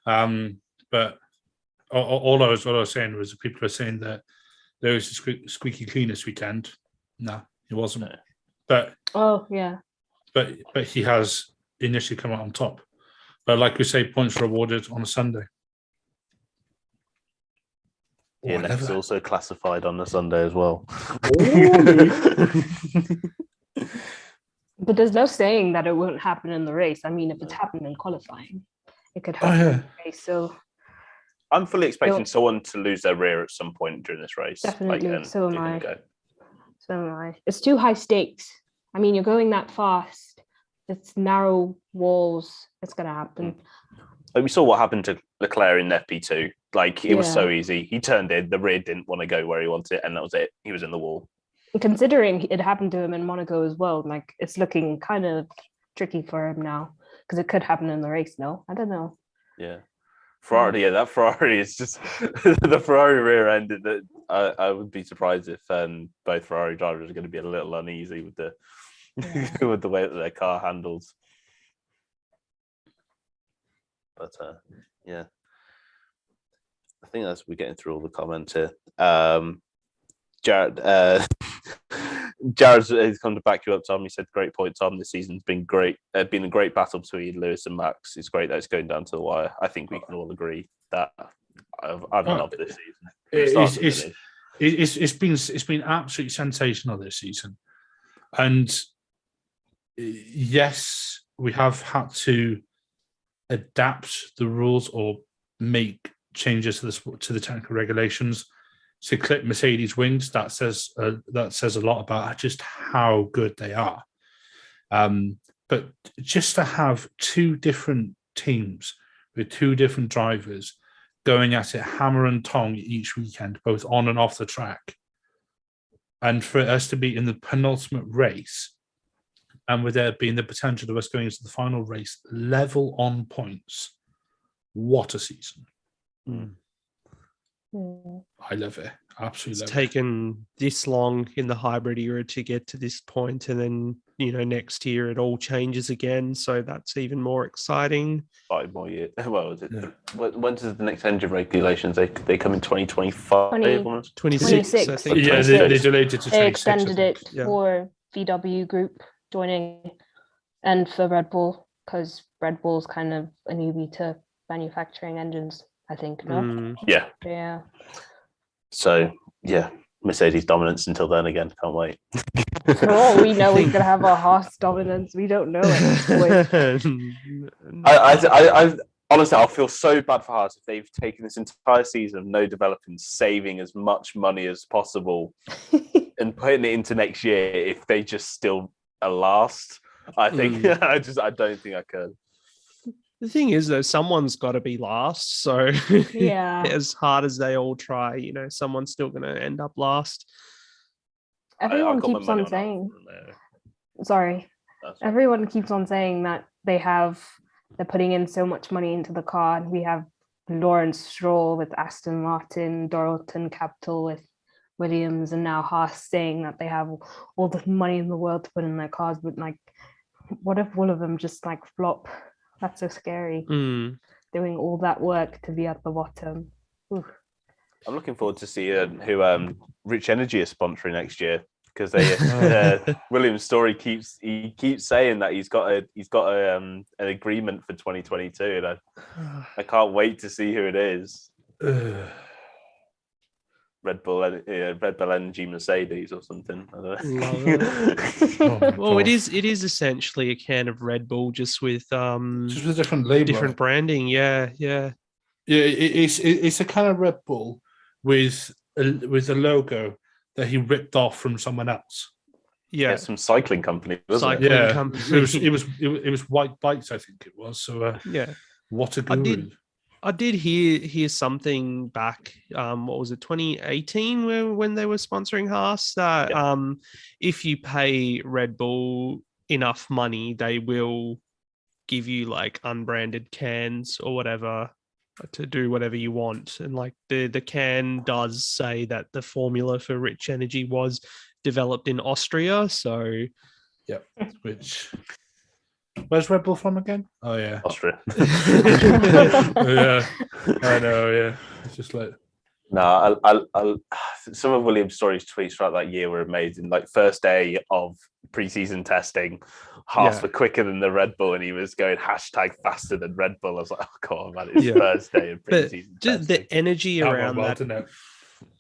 But all I was saying was that people are saying that Lewis is squeaky clean this weekend. No, he wasn't. No. But he has initially come out on top. But like we say, points are awarded on a Sunday. DNF is also classified on a Sunday as well. But there's no saying that it won't happen in the race. I mean, if it's happened in qualifying, it could happen in the race. So I'm fully expecting someone to lose their rear at some point during this race. Definitely, so am I. So am I. It's too high stakes. I mean, you're going that fast. It's narrow walls. It's going to happen. Like we saw what happened to Leclerc in FP2. Like, it was so easy. He turned in. The rear didn't want to go where he wanted, and that was it. He was in the wall. Considering it happened to him in Monaco as well, like, it's looking kind of tricky for him now, because it could happen in the race. No, I don't know. Yeah. Ferrari, that Ferrari is just the Ferrari rear ended. That I would be surprised if both Ferrari drivers are going to be a little uneasy with the with the way that their car handles. But I think that's we're getting through all the comments here. Jared has come to back you up, Tom. He said, "Great point, Tom. This season's been great. Been a great battle between Lewis and Max. It's great that it's going down to the wire. I think we can all agree that I've loved this season. It's been absolutely sensational this season, and yes, we have had to adapt the rules or make changes to the technical regulations to clip Mercedes wings. That says a lot about just how good they are. But just to have two different teams with two different drivers going at it hammer and tong each weekend, both on and off the track, and for us to be in the penultimate race, and with there being the potential of us going into the final race level on points, what a season. I love it. Absolutely. It's taken this long in the hybrid era to get to this point, and then next year it all changes again, so that's even more exciting. 5 more years. Well, is it? Yeah. When does the next engine regulations? They come in 2025. 26, I think. Yeah, they delayed it to 26. They extended it for VW Group joining, and for Red Bull, because Red Bull's kind of a newbie to manufacturing engines, I think. No? Yeah. So, Mercedes dominance until then again. Can't wait. For all we know, we could have a Haas dominance. We don't know it. I honestly, I'll feel so bad for Haas if they've taken this entire season of no development, saving as much money as possible and putting it into next year if they just still are last. I think I don't think I could. The thing is, though, someone's got to be last. So Yeah. as hard as they all try, someone's still going to end up last. Everyone keeps on saying, sorry, everyone keeps on saying that they're putting in so much money into the car. And we have Lawrence Stroll with Aston Martin, Doralton Capital with Williams, and now Haas saying that they have all the money in the world to put in their cars. But like, what if all of them just like flop? That's so scary. Doing all that work to be at the bottom. Ooh. I'm looking forward to see who Rich Energy is sponsoring next year, because Williams' story keeps saying that he's got an agreement for 2022, and I can't wait to see who it is. Red Bull Energy Mercedes or something. I don't know. Well, it is essentially a can of Red Bull, just with a different label, different branding. Yeah. It's a can of Red Bull with a logo that he ripped off from someone else. Yeah, some cycling company, wasn't it? Yeah, company. it was White Bikes, I think it was. So what a guru. I did hear something back. What was it, 2018, when they were sponsoring Haas? That if you pay Red Bull enough money, they will give you like unbranded cans or whatever to do whatever you want. And like the can does say that the formula for Rich Energy was developed in Austria. So where's Red Bull from again? Oh yeah, Austria. Yeah, I know. Yeah, it's just like some of Williams' stories tweets throughout that year were amazing. Like first day of preseason testing, Haas were quicker than the Red Bull, and he was going #faster than Red Bull. I was like, oh god, man, it's first day of preseason testing. The energy around that.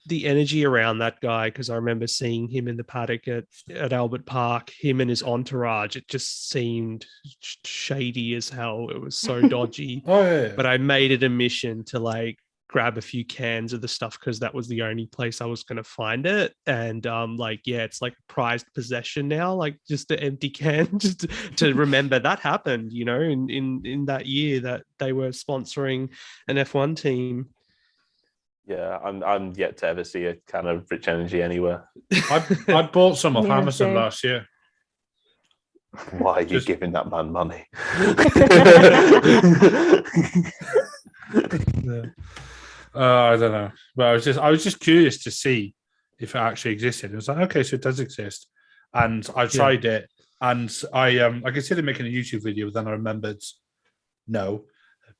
The energy around that guy, because I remember seeing him in the paddock at Albert Park, him and his entourage, it just seemed shady as hell. It was so dodgy. But I made it a mission to like grab a few cans of the stuff, because that was the only place I was going to find it. And it's like a prized possession now, like just an empty can, just to remember that happened, in that year that they were sponsoring an F1 team. Yeah, I'm yet to ever see a kind of Rich Energy anywhere. I bought some off Amazon last year. Why are you giving that man money? I don't know, but I was just curious to see if it actually existed. It was like, okay, so it does exist, and I tried it, and I considered making a YouTube video, but then I remembered, no,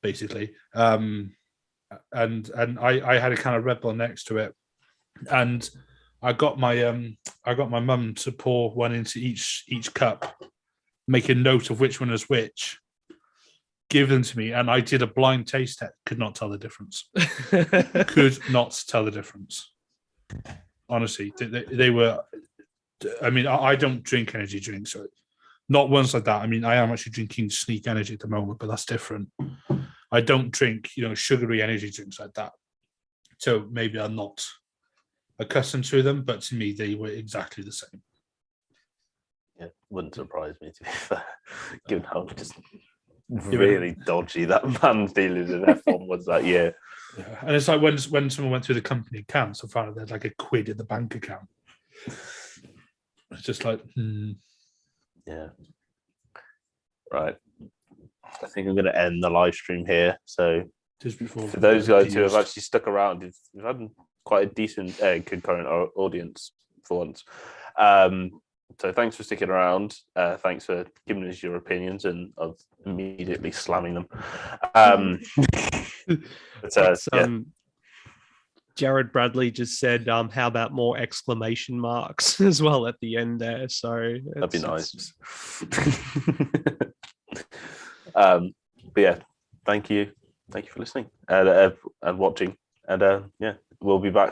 basically. And I had a kind of Red Bull next to it, and I got my mum to pour one into each cup, make a note of which one is which, give them to me, and I did a blind taste test. Could not tell the difference. Could not tell the difference. Honestly, they were. I mean, I don't drink energy drinks, so not ones like that. I mean, I am actually drinking Sneak Energy at the moment, but that's different. I don't drink, sugary energy drinks like that. So maybe I'm not accustomed to them, but to me, they were exactly the same. Yeah, wouldn't surprise me, to be fair, given how just really dodgy that man's dealing in F1 was that year. Yeah. And it's like when someone went through the company accounts, I found out there's like £1 in the bank account. It's just like, Yeah. Right. I think I'm going to end the live stream here. So, just before for those guys who have actually stuck around, we've had quite a decent concurrent audience for once. So, thanks for sticking around. Thanks for giving us your opinions and of immediately slamming them. Jared Bradley just said, "How about more exclamation marks as well at the end there?" So that'd be nice. But yeah, thank you for listening and watching, and we'll be back